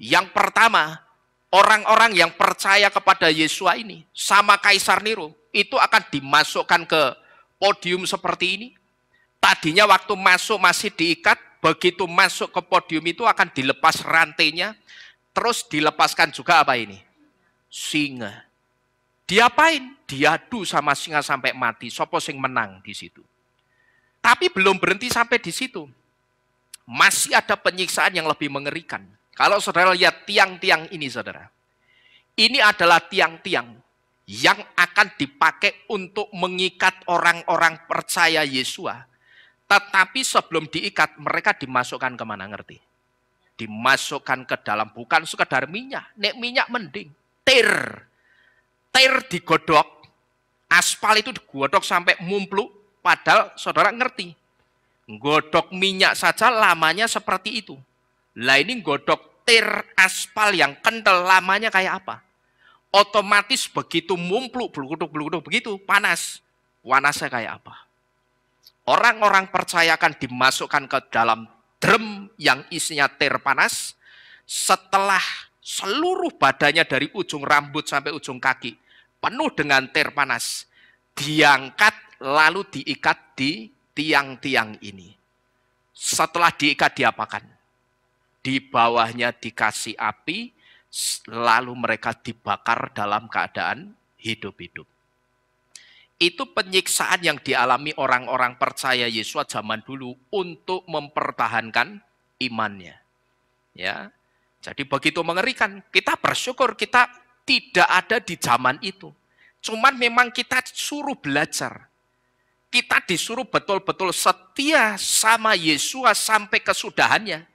yang pertama, orang-orang yang percaya kepada Yesua ini sama Kaisar Nero itu akan dimasukkan ke podium seperti ini. Tadinya waktu masuk masih diikat, begitu masuk ke podium itu akan dilepas rantainya, terus dilepaskan juga apa ini? Singa. Diapain? Diadu sama singa sampai mati. Sopo sing menang di situ. Tapi belum berhenti sampai di situ. Masih ada penyiksaan yang lebih mengerikan. Kalau saudara lihat tiang-tiang ini, saudara. Ini adalah tiang-tiang yang akan dipakai untuk mengikat orang-orang percaya Yesua. Tetapi sebelum diikat, mereka dimasukkan kemana, ngerti? Dimasukkan ke dalam, bukan sekedar minyak. Nek minyak mending. Tir digodok. Aspal itu digodok sampai mumpluk. Padahal saudara ngerti. Godok minyak saja lamanya seperti itu. Lah ini godok tir aspal yang kental lamanya kayak apa? Otomatis begitu mumpluk, beluduk begitu, panas. Panasnya kayak apa? Orang-orang percaya akan dimasukkan ke dalam drum yang isinya tir panas. Setelah seluruh badannya dari ujung rambut sampai ujung kaki penuh dengan tir panas, diangkat lalu diikat di tiang-tiang ini. Setelah diikat diapakan? Di bawahnya dikasih api, lalu mereka dibakar dalam keadaan hidup-hidup. Itu penyiksaan yang dialami orang-orang percaya Yesus zaman dulu untuk mempertahankan imannya. Ya, jadi begitu mengerikan. Kita bersyukur kita tidak ada di zaman itu. Cuman memang kita suruh belajar. Kita disuruh betul-betul setia sama Yesus sampai kesudahannya.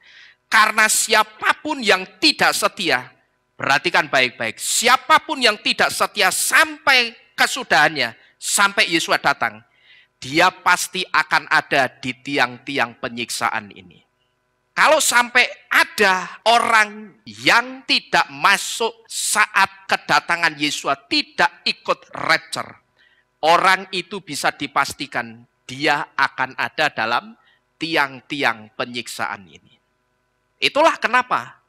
Karena siapapun yang tidak setia, perhatikan baik-baik, siapapun yang tidak setia sampai kesudahannya, sampai Yesus datang, dia pasti akan ada di tiang-tiang penyiksaan ini. Kalau sampai ada orang yang tidak masuk saat kedatangan Yesus, tidak ikut rapture, orang itu bisa dipastikan dia akan ada dalam tiang-tiang penyiksaan ini. Itulah kenapa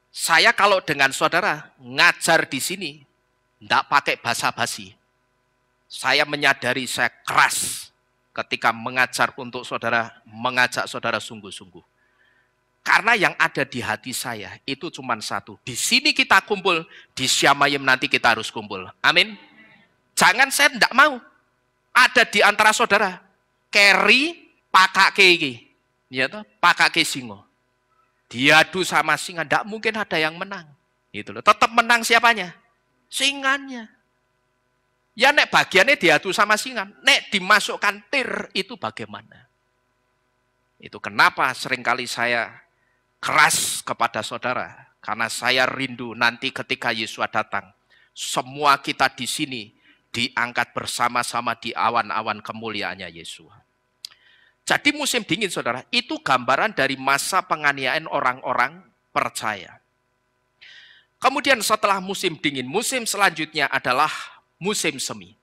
saya kalau dengan saudara ngajar di sini tidak pakai basa-basi. Saya menyadari saya keras ketika mengajar untuk saudara, mengajak saudara sungguh-sungguh. Karena yang ada di hati saya itu cuma satu. Di sini kita kumpul, di Syamayim nanti kita harus kumpul. Amin. Jangan saya tidak mau. Ada di antara saudara. Keri pakake iki. Ya toh, pakake singo. Diadu sama singa, tidak mungkin ada yang menang. Gitu loh. Tetap menang siapanya? Singanya. Ya nek bagiannya diadu sama singa, nek dimasukkan tir itu bagaimana? Itu kenapa seringkali saya keras kepada saudara, karena saya rindu nanti ketika Yesus datang, semua kita di sini diangkat bersama-sama di awan-awan kemuliaannya Yesus. Jadi musim dingin saudara, itu gambaran dari masa penganiayaan orang-orang percaya. Kemudian setelah musim dingin, musim selanjutnya adalah musim semi.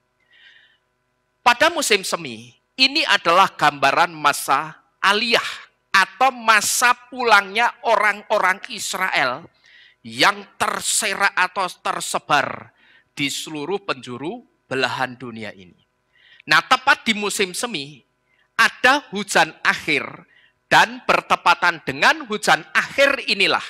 Pada musim semi, ini adalah gambaran masa aliyah atau masa pulangnya orang-orang Israel yang terserak atau tersebar di seluruh penjuru belahan dunia ini. Nah, tepat di musim semi, ada hujan akhir dan bertepatan dengan hujan akhir inilah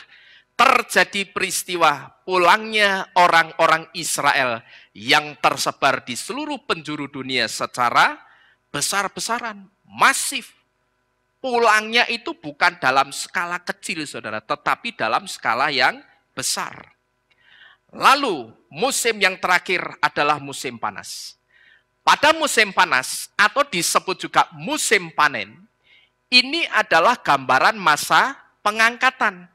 terjadi peristiwa pulangnya orang-orang Israel yang tersebar di seluruh penjuru dunia secara besar-besaran, masif. Pulangnya itu bukan dalam skala kecil, saudara, tetapi dalam skala yang besar. Lalu musim yang terakhir adalah musim panas. Pada musim panas atau disebut juga musim panen, ini adalah gambaran masa pengangkatan.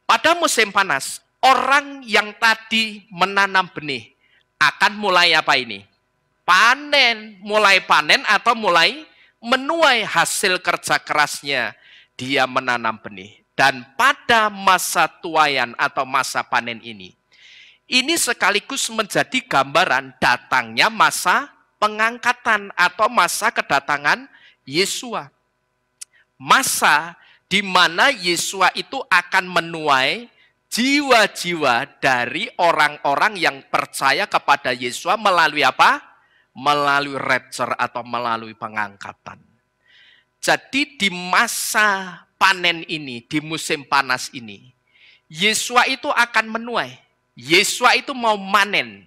Pada musim panas, orang yang tadi menanam benih akan mulai apa ini? Panen, mulai panen atau mulai menuai hasil kerja kerasnya. Dia menanam benih. Dan pada masa tuaian atau masa panen ini sekaligus menjadi gambaran datangnya masa pengangkatan atau masa kedatangan Yesua. Masa di mana Yesua itu akan menuai jiwa-jiwa dari orang-orang yang percaya kepada Yesua melalui apa? Melalui rapture atau melalui pengangkatan. Jadi di masa panen ini, di musim panas ini, Yesua itu akan menuai. Yesua itu mau manen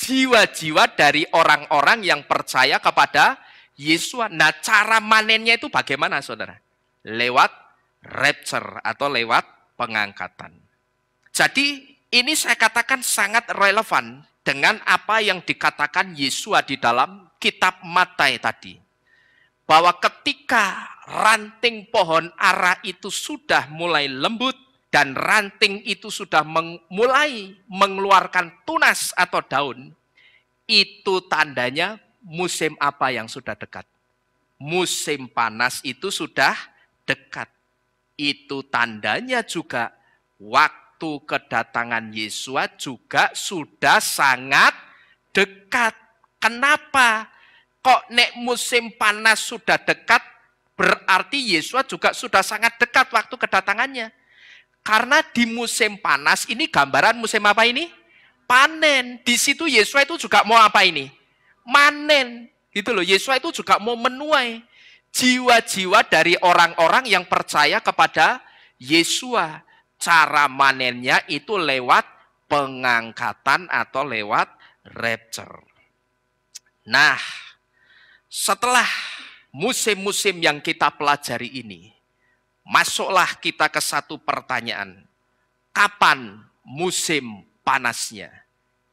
jiwa-jiwa dari orang-orang yang percaya kepada Yesua. Nah, cara manennya itu bagaimana, saudara? Lewat rapture atau lewat pengangkatan. Jadi, ini saya katakan sangat relevan dengan apa yang dikatakan Yesua di dalam kitab Matai tadi. Bahwa ketika ranting pohon ara itu sudah mulai lembut, dan ranting itu sudah mulai mengeluarkan tunas atau daun, itu tandanya musim apa yang sudah dekat? Musim panas itu sudah dekat. Itu tandanya juga waktu kedatangan Yesua juga sudah sangat dekat. Kenapa? Kok nek musim panas sudah dekat, berarti Yesua juga sudah sangat dekat waktu kedatangannya. Karena di musim panas ini gambaran musim apa ini? Panen. Di situ Yesua itu juga mau apa ini? Manen. Gitu loh. Yesua itu juga mau menuai jiwa-jiwa dari orang-orang yang percaya kepada Yesua. Cara manennya itu lewat pengangkatan atau lewat rapture. Nah, setelah musim-musim yang kita pelajari ini, masuklah kita ke satu pertanyaan. Kapan musim panasnya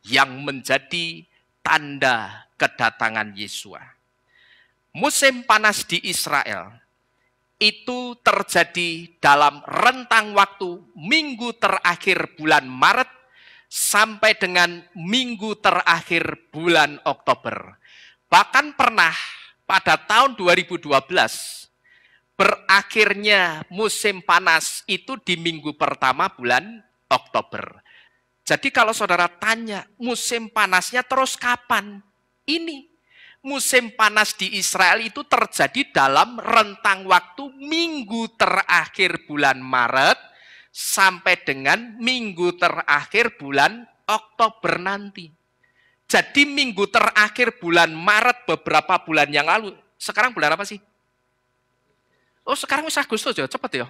yang menjadi tanda kedatangan Yesua? Musim panas di Israel itu terjadi dalam rentang waktu minggu terakhir bulan Maret sampai dengan minggu terakhir bulan Oktober. Bahkan pernah pada tahun 2012 berakhirnya musim panas itu di minggu pertama bulan Oktober. Jadi kalau saudara tanya, musim panasnya terus kapan? Ini, musim panas di Israel itu terjadi dalam rentang waktu minggu terakhir bulan Maret sampai dengan minggu terakhir bulan Oktober nanti. Jadi minggu terakhir bulan Maret beberapa bulan yang lalu, sekarang bulan apa sih? Oh, sekarang wis Agustus ya, cepet ya.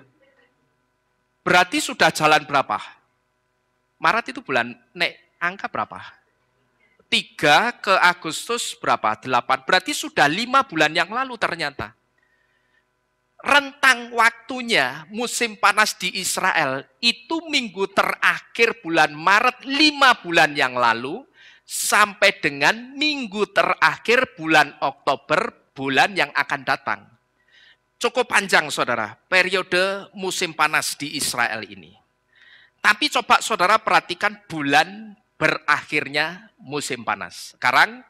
Berarti sudah jalan berapa? Maret itu bulan, angka berapa? 3 ke Agustus berapa? 8. Berarti sudah 5 bulan yang lalu ternyata. Rentang waktunya musim panas di Israel itu minggu terakhir bulan Maret 5 bulan yang lalu sampai dengan minggu terakhir bulan Oktober bulan yang akan datang. Cukup panjang, saudara, periode musim panas di Israel ini. Tapi coba saudara perhatikan bulan berakhirnya musim panas. Sekarang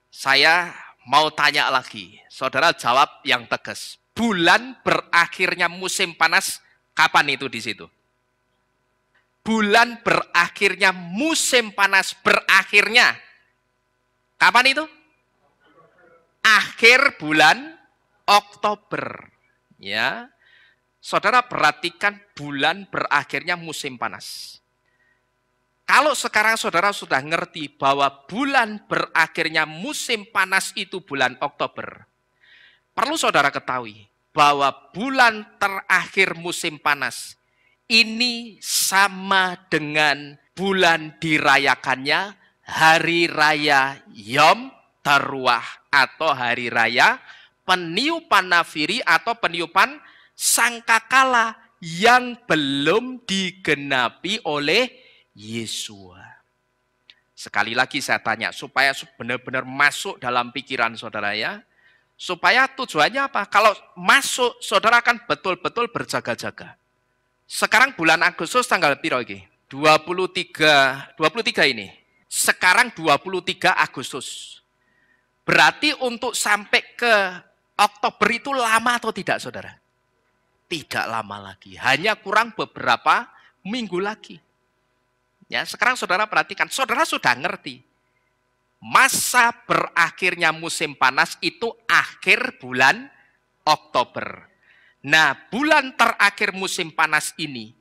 saya mau tanya lagi. Saudara jawab yang tegas. Bulan berakhirnya musim panas, kapan itu di situ? Bulan berakhirnya musim panas berakhirnya. Kapan itu? Akhir bulan Oktober, ya. Saudara perhatikan bulan berakhirnya musim panas. Kalau sekarang saudara sudah ngerti bahwa bulan berakhirnya musim panas itu bulan Oktober, perlu saudara ketahui bahwa bulan terakhir musim panas ini sama dengan bulan dirayakannya Hari Raya Yom Teruah atau Hari Raya peniupan nafiri atau peniupan sangkakala yang belum digenapi oleh Yesua. Sekali lagi saya tanya, supaya benar-benar masuk dalam pikiran saudara ya. Supaya tujuannya apa? Kalau masuk, saudara akan betul-betul berjaga-jaga. Sekarang bulan Agustus tanggal piro iki? 23 ini. Sekarang 23 Agustus. Berarti untuk sampai ke Oktober itu lama atau tidak, saudara? Tidak lama lagi. Hanya kurang beberapa minggu lagi. Ya, sekarang saudara perhatikan, saudara sudah ngerti. Masa berakhirnya musim panas itu akhir bulan Oktober. Nah, bulan terakhir musim panas ini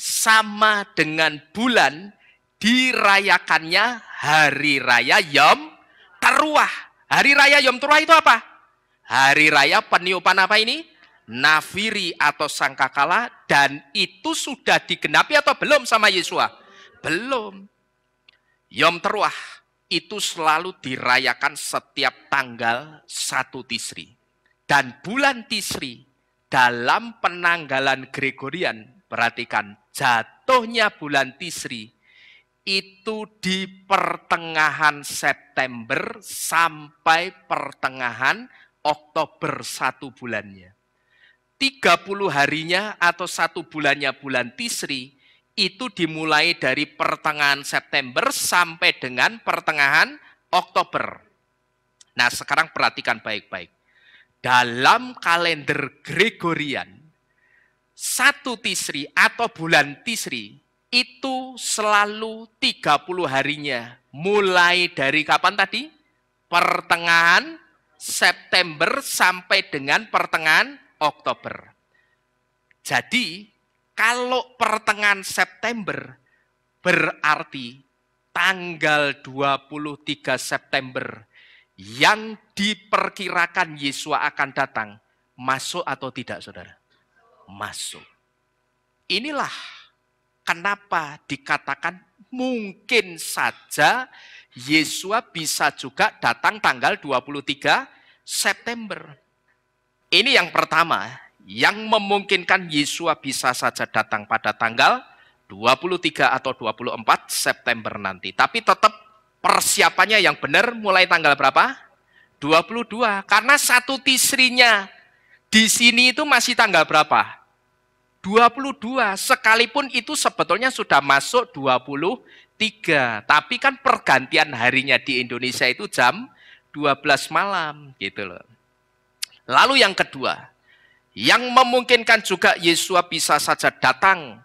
sama dengan bulan dirayakannya Hari Raya Yom Teruah. Hari Raya Yom Teruah itu apa? Hari Raya peniupan apa ini? Nafiri atau sangkakala, dan itu sudah digenapi atau belum sama Yesua? Belum. Yom Teruah itu selalu dirayakan setiap tanggal 1 Tisri. Dan bulan Tisri dalam penanggalan Gregorian, perhatikan, jatuhnya bulan Tisri itu di pertengahan September sampai pertengahan Oktober 1 bulannya. 30 harinya atau 1 bulannya bulan Tisri itu dimulai dari pertengahan September sampai dengan pertengahan Oktober. Nah, sekarang perhatikan baik-baik. Dalam kalender Gregorian, 1 Tisri atau bulan Tisri itu selalu 30 harinya. Mulai dari kapan tadi? Pertengahan September sampai dengan pertengahan Oktober. Jadi, kalau pertengahan September berarti tanggal 23 September yang diperkirakan Yesua akan datang, masuk atau tidak, saudara? Masuk. Inilah kenapa dikatakan mungkin saja Yesua bisa juga datang tanggal 23 September. Ini yang pertama, yang memungkinkan Yesua bisa saja datang pada tanggal 23 atau 24 September nanti. Tapi tetap persiapannya yang benar mulai tanggal berapa? 22. Karena 1 Tisrinya di sini itu masih tanggal berapa? 22. Sekalipun itu sebetulnya sudah masuk 23. Tapi kan pergantian harinya di Indonesia itu jam 12 malam gitu loh. Lalu yang kedua, yang memungkinkan juga Yesua bisa saja datang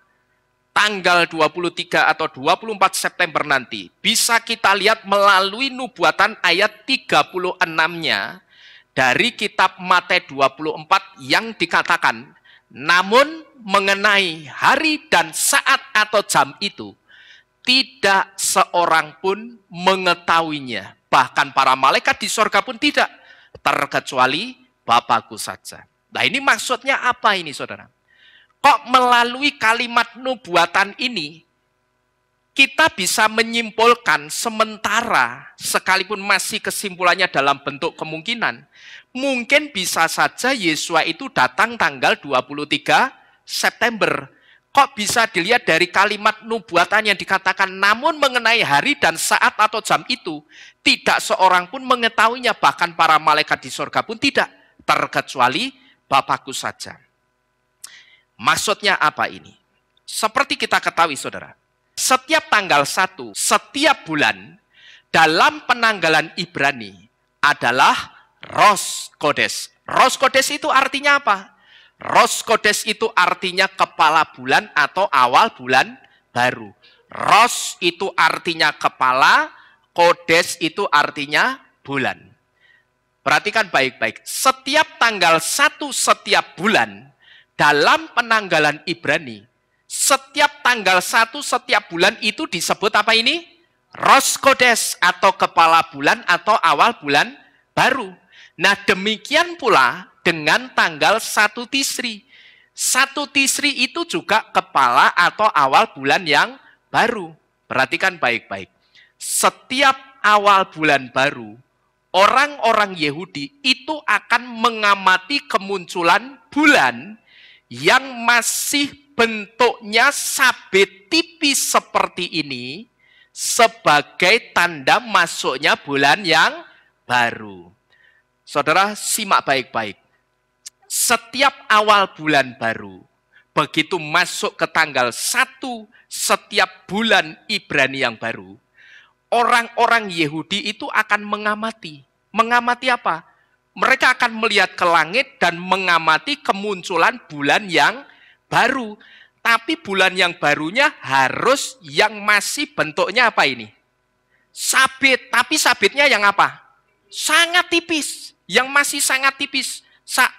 tanggal 23 atau 24 September nanti, bisa kita lihat melalui nubuatan ayat 36-nya dari kitab Matius 24 yang dikatakan, namun mengenai hari dan saat atau jam itu, tidak seorang pun mengetahuinya. Bahkan para malaikat di sorga pun tidak, terkecuali Bapakku saja. Nah, ini maksudnya apa ini, saudara? Kok melalui kalimat nubuatan ini, kita bisa menyimpulkan sementara, sekalipun masih kesimpulannya dalam bentuk kemungkinan, mungkin bisa saja Yesua itu datang tanggal 23 September. Kok bisa dilihat dari kalimat nubuatan yang dikatakan, namun mengenai hari dan saat atau jam itu, tidak seorang pun mengetahuinya, bahkan para malaikat di surga pun tidak, terkecuali Bapakku saja. Maksudnya apa ini? Seperti kita ketahui, saudara, setiap tanggal 1, setiap bulan, dalam penanggalan Ibrani adalah Rosh Kodesh. Rosh Kodesh itu artinya apa? Rosh Kodesh itu artinya kepala bulan atau awal bulan baru. Rosh itu artinya kepala, Kodesh itu artinya bulan. Perhatikan baik-baik, setiap tanggal 1 setiap bulan, dalam penanggalan Ibrani, setiap tanggal 1 setiap bulan itu disebut apa ini? Rosh Kodesh atau kepala bulan atau awal bulan baru. Nah, demikian pula dengan tanggal 1 Tisri. 1 Tisri itu juga kepala atau awal bulan yang baru. Perhatikan baik-baik. Setiap awal bulan baru, orang-orang Yahudi itu akan mengamati kemunculan bulan yang masih bentuknya sabit tipis seperti ini sebagai tanda masuknya bulan yang baru. Saudara, simak baik-baik. Setiap awal bulan baru, begitu masuk ke tanggal 1 setiap bulan Ibrani yang baru, orang-orang Yahudi itu akan mengamati. Mengamati apa? Mereka akan melihat ke langit dan mengamati kemunculan bulan yang baru. Tapi bulan yang barunya harus yang masih bentuknya apa ini? Sabit. Tapi sabitnya yang apa? Sangat tipis. Yang masih sangat tipis.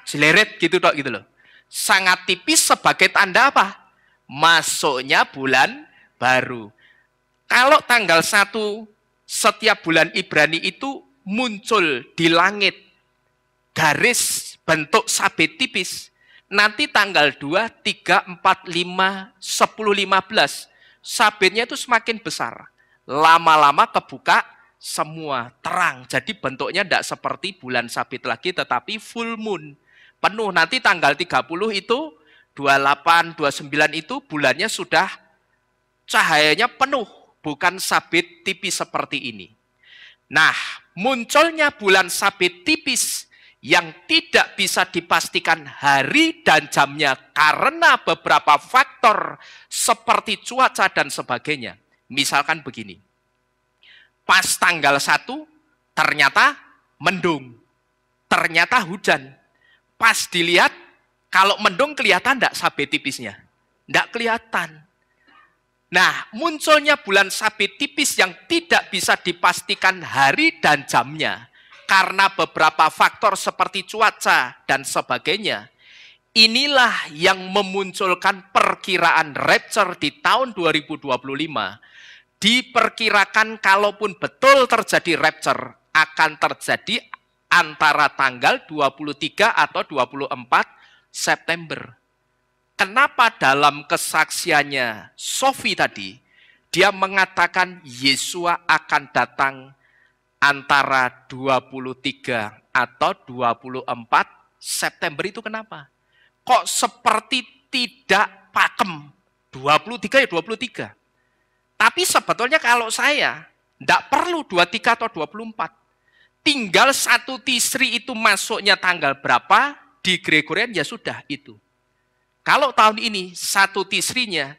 Jeleret gitu dok gitu loh. Sangat tipis sebagai tanda apa? Masuknya bulan baru. Kalau tanggal 1 setiap bulan Ibrani itu muncul di langit garis bentuk sabit tipis. Nanti tanggal 2, 3, 4, 5, 10, 15 sabitnya itu semakin besar. Lama-lama kebuka semua terang. Jadi bentuknya tidak seperti bulan sabit lagi tetapi full moon. Penuh. Nanti tanggal 30 itu 28, 29 itu bulannya sudah cahayanya penuh. Bukan sabit tipis seperti ini. Nah, munculnya bulan sabit tipis yang tidak bisa dipastikan hari dan jamnya karena beberapa faktor seperti cuaca dan sebagainya. Misalkan begini. Pas tanggal 1 ternyata mendung, ternyata hujan. Pas dilihat, kalau mendung kelihatan enggak sabit tipisnya? Enggak kelihatan. Nah, munculnya bulan sabit tipis yang tidak bisa dipastikan hari dan jamnya karena beberapa faktor seperti cuaca dan sebagainya. Inilah yang memunculkan perkiraan rapture di tahun 2025. Diperkirakan kalaupun betul terjadi rapture akan terjadi antara tanggal 23 atau 24 September. Kenapa dalam kesaksiannya Sophie tadi dia mengatakan Yesua akan datang antara 23 atau 24 September itu kenapa? Kok seperti tidak pakem 23 ya 23. Tapi sebetulnya kalau saya, tidak perlu 23 atau 24. Tinggal 1 Tisri itu masuknya tanggal berapa, di Gregorian ya sudah itu. Kalau tahun ini 1 Tisrinya,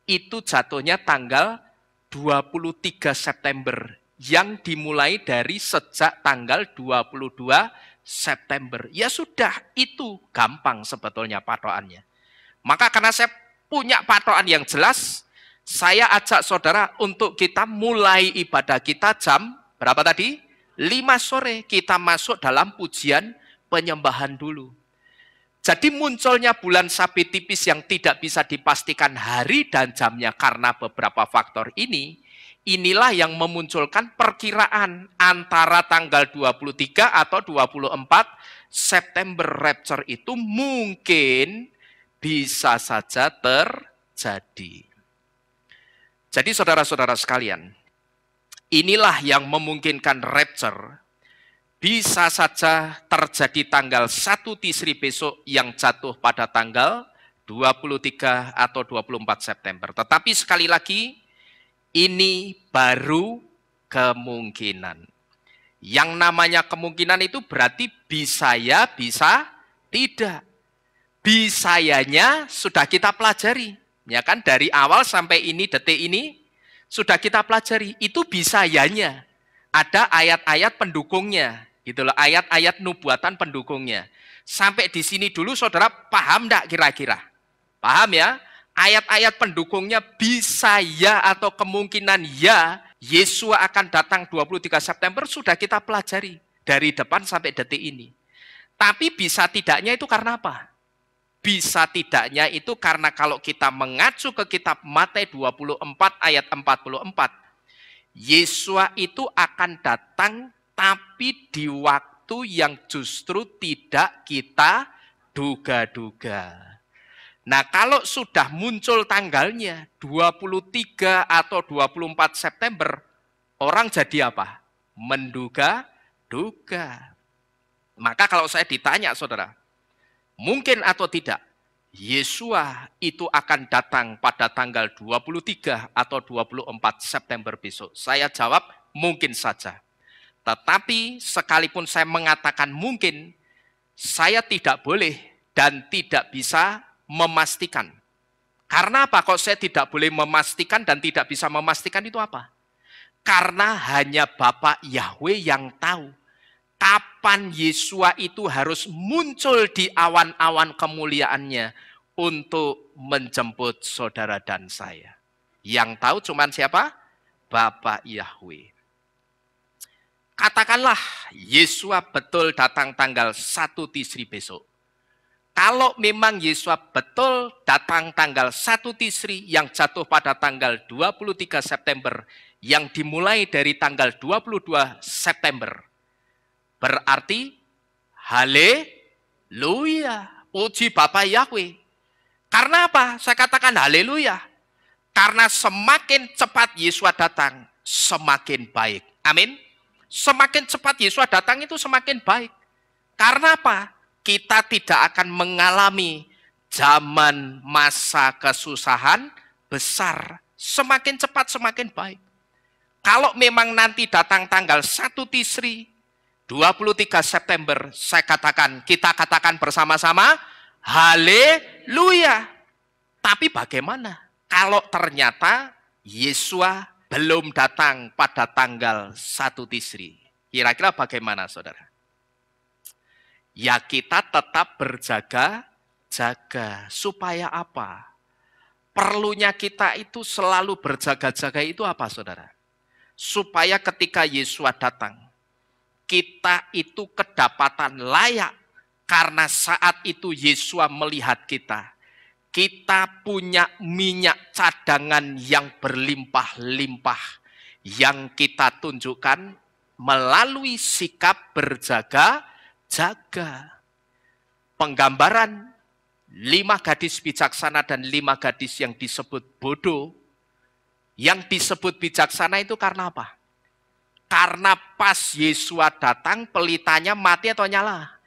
itu jatuhnya tanggal 23 September. Yang dimulai dari sejak tanggal 22 September. Ya sudah, itu gampang sebetulnya patokannya. Maka karena saya punya patokan yang jelas, saya ajak saudara untuk kita mulai ibadah kita jam berapa tadi? 5 sore kita masuk dalam pujian penyembahan dulu. Jadi munculnya bulan sabit tipis yang tidak bisa dipastikan hari dan jamnya karena beberapa faktor ini, inilah yang memunculkan perkiraan antara tanggal 23 atau 24 September rapture itu mungkin bisa saja terjadi. Jadi saudara-saudara sekalian, inilah yang memungkinkan rapture bisa saja terjadi tanggal 1 Tisri besok yang jatuh pada tanggal 23 atau 24 September. Tetapi sekali lagi, ini baru kemungkinan. Yang namanya kemungkinan itu berarti bisa ya, bisa tidak. Bisayanya sudah kita pelajari. Ya kan, dari awal sampai ini, detik ini, sudah kita pelajari. Itu bisayanya. Ada ayat-ayat pendukungnya. Gitu loh, ayat-ayat nubuatan pendukungnya. Sampai di sini dulu saudara paham enggak kira-kira? Paham ya? Ayat-ayat pendukungnya bisa ya atau kemungkinan ya, Yesus akan datang 23 September sudah kita pelajari. Dari depan sampai detik ini. Tapi bisa tidaknya itu karena apa? Bisa tidaknya itu karena kalau kita mengacu ke kitab Matius 24 ayat 44, Yesus itu akan datang tapi di waktu yang justru tidak kita duga-duga. Nah, kalau sudah muncul tanggalnya 23 atau 24 September, orang jadi apa? Menduga-duga. Maka kalau saya ditanya, saudara, mungkin atau tidak, Yesua itu akan datang pada tanggal 23 atau 24 September besok? Saya jawab, mungkin saja. Tetapi sekalipun saya mengatakan mungkin, saya tidak boleh dan tidak bisa memastikan. Karena apa? Kok saya tidak boleh memastikan dan tidak bisa memastikan itu apa? Karena hanya Bapa Yahweh yang tahu kapan Yesua itu harus muncul di awan-awan kemuliaannya untuk menjemput saudara dan saya. Yang tahu cuman siapa? Bapa Yahweh. Katakanlah Yesua betul datang tanggal 1 Tisri besok. Kalau memang Yesua betul datang tanggal 1 Tisri yang jatuh pada tanggal 23 September, yang dimulai dari tanggal 22 September, berarti haleluya, puji Bapa Yahweh. Karena apa? Saya katakan haleluya. Karena semakin cepat Yesua datang, semakin baik. Amin. Semakin cepat Yesua datang itu semakin baik. Karena apa? Kita tidak akan mengalami zaman masa kesusahan besar. Semakin cepat semakin baik. Kalau memang nanti datang tanggal 1 Tisri, 23 September, kita katakan bersama-sama, haleluya. Tapi bagaimana kalau ternyata Yesua belum datang pada tanggal 1 Tisri? Kira-kira bagaimana, saudara? Ya kita tetap berjaga-jaga. Supaya apa? Perlunya kita itu selalu berjaga-jaga itu apa, saudara? Supaya ketika Yesua datang, kita itu kedapatan layak. Karena saat itu Yesua melihat kita. Kita punya minyak cadangan yang berlimpah-limpah. Yang kita tunjukkan melalui sikap berjaga-jaga. Penggambaran 5 gadis bijaksana dan 5 gadis yang disebut bodoh. Yang disebut bijaksana itu karena apa? Karena pas Yesua datang pelitanya mati atau nyala?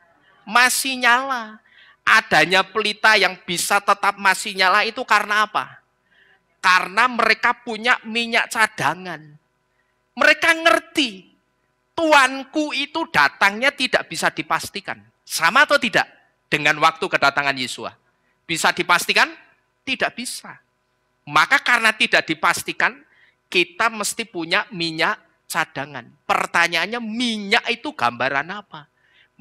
Masih nyala. Adanya pelita yang bisa tetap masih nyala itu karena apa? Karena mereka punya minyak cadangan. Mereka ngerti Tuanku itu datangnya tidak bisa dipastikan. Sama atau tidak dengan waktu kedatangan Yesua? Bisa dipastikan? Tidak bisa. Maka karena tidak dipastikan, kita mesti punya minyak cadangan. Pertanyaannya, minyak itu gambaran apa?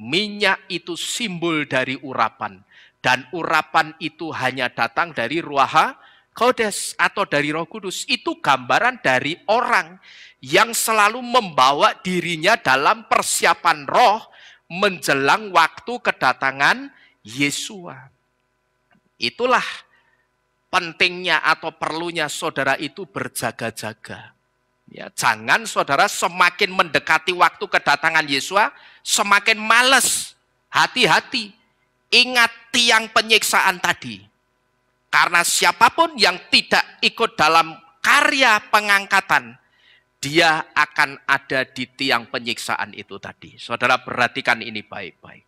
Minyak itu simbol dari urapan. Dan urapan itu hanya datang dari Ruach Kodes atau dari Roh Kudus. Itu gambaran dari orang yang selalu membawa dirinya dalam persiapan roh menjelang waktu kedatangan Yesua. Itulah pentingnya atau perlunya saudara itu berjaga-jaga. Ya, jangan saudara semakin mendekati waktu kedatangan Yesua, semakin malas. Hati-hati, ingat tiang penyiksaan tadi. Karena siapapun yang tidak ikut dalam karya pengangkatan, dia akan ada di tiang penyiksaan itu tadi. Saudara perhatikan ini baik-baik.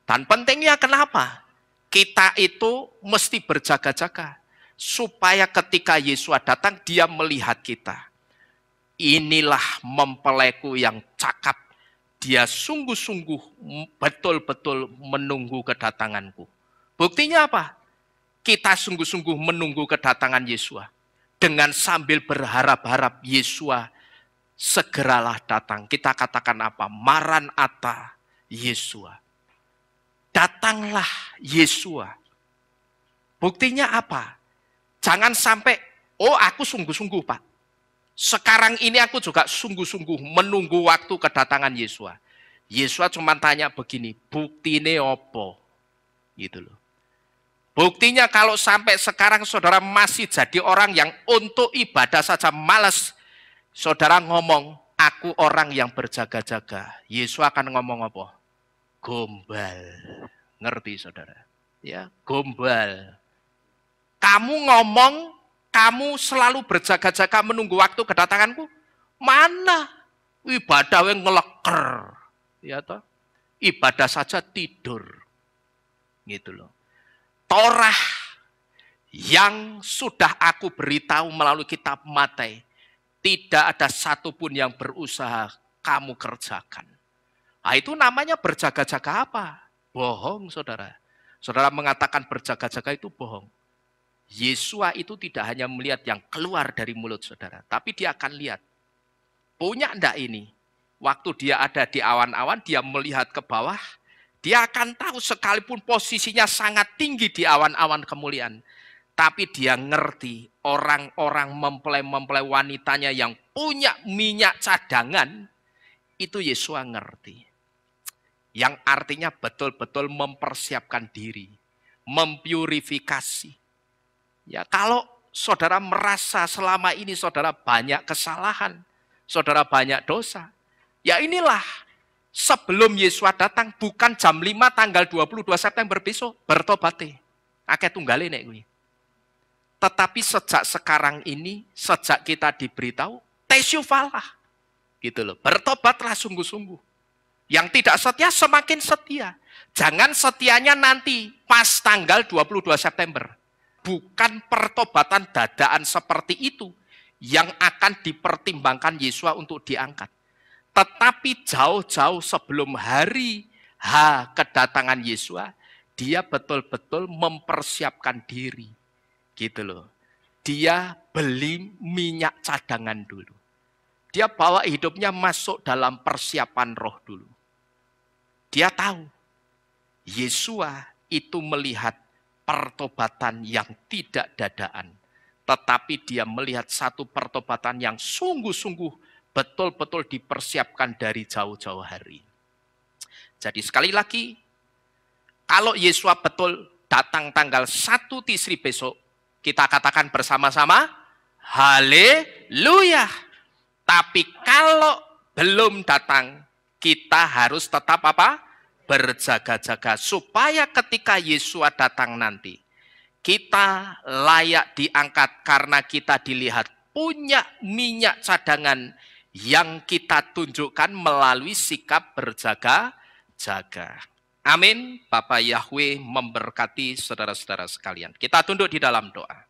Dan pentingnya kenapa? Kita itu mesti berjaga-jaga. Supaya ketika Yesua datang, dia melihat kita. Inilah mempelaiku yang cakap. Dia sungguh-sungguh betul-betul menunggu kedatanganku. Buktinya apa? Kita sungguh-sungguh menunggu kedatangan Yesua. Dengan sambil berharap-harap Yesua segeralah datang. Kita katakan apa? Maranatha Yesua. Datanglah Yesua. Buktinya apa? Jangan sampai, oh aku sungguh-sungguh Pak. Sekarang ini aku juga sungguh-sungguh menunggu waktu kedatangan Yesua. Yesua cuma tanya begini, buktine opo? Gitu loh. Buktinya kalau sampai sekarang saudara masih jadi orang yang untuk ibadah saja malas. Saudara ngomong, aku orang yang berjaga-jaga. Yesus akan ngomong apa? Gombal. Ngerti saudara? Ya, gombal. Kamu ngomong, kamu selalu berjaga-jaga menunggu waktu kedatanganku. Mana? Ibadah yang ngeleker. Ya toh? Ibadah saja tidur. Gitu loh. Torah yang sudah aku beritahu melalui kitab Matius, tidak ada satupun yang berusaha kamu kerjakan. Nah, itu namanya berjaga-jaga apa? Bohong, saudara. Saudara mengatakan berjaga-jaga itu bohong. Yesua itu tidak hanya melihat yang keluar dari mulut saudara, tapi dia akan lihat. Punya enggak ini? Waktu dia ada di awan-awan, dia melihat ke bawah, dia akan tahu sekalipun posisinya sangat tinggi di awan-awan kemuliaan. Tapi dia ngerti orang-orang mempelai-mempelai wanitanya yang punya minyak cadangan, itu Yesua ngerti. Yang artinya betul-betul mempersiapkan diri, mempurifikasi. Ya, kalau saudara merasa selama ini saudara banyak kesalahan, saudara banyak dosa, ya inilah sebelum Yesua datang, bukan jam 5 tanggal 22 September besok, bertobate. Akeh tunggale nek kuwi. Tetapi sejak sekarang ini, sejak kita diberitahu, tesyufalah. Gitu loh, bertobatlah sungguh-sungguh. Yang tidak setia semakin setia. Jangan setianya nanti pas tanggal 22 September. Bukan pertobatan dadaan seperti itu yang akan dipertimbangkan Yesua untuk diangkat. Tetapi jauh-jauh sebelum hari H kedatangan Yesua, dia betul-betul mempersiapkan diri. Gitu loh. Dia beli minyak cadangan dulu. Dia bawa hidupnya masuk dalam persiapan roh dulu. Dia tahu Yesua itu melihat pertobatan yang tidak dadaan. Tetapi dia melihat satu pertobatan yang sungguh-sungguh betul-betul dipersiapkan dari jauh-jauh hari. Jadi sekali lagi, kalau Yesua betul datang tanggal 1 Tisri besok, kita katakan bersama-sama, haleluya. Tapi kalau belum datang, kita harus tetap apa? Berjaga-jaga. Supaya ketika Yesua datang nanti, kita layak diangkat karena kita dilihat punya minyak cadangan yang kita tunjukkan melalui sikap berjaga-jaga. Amin. Bapak Yahweh memberkati saudara-saudara sekalian. Kita tunduk di dalam doa.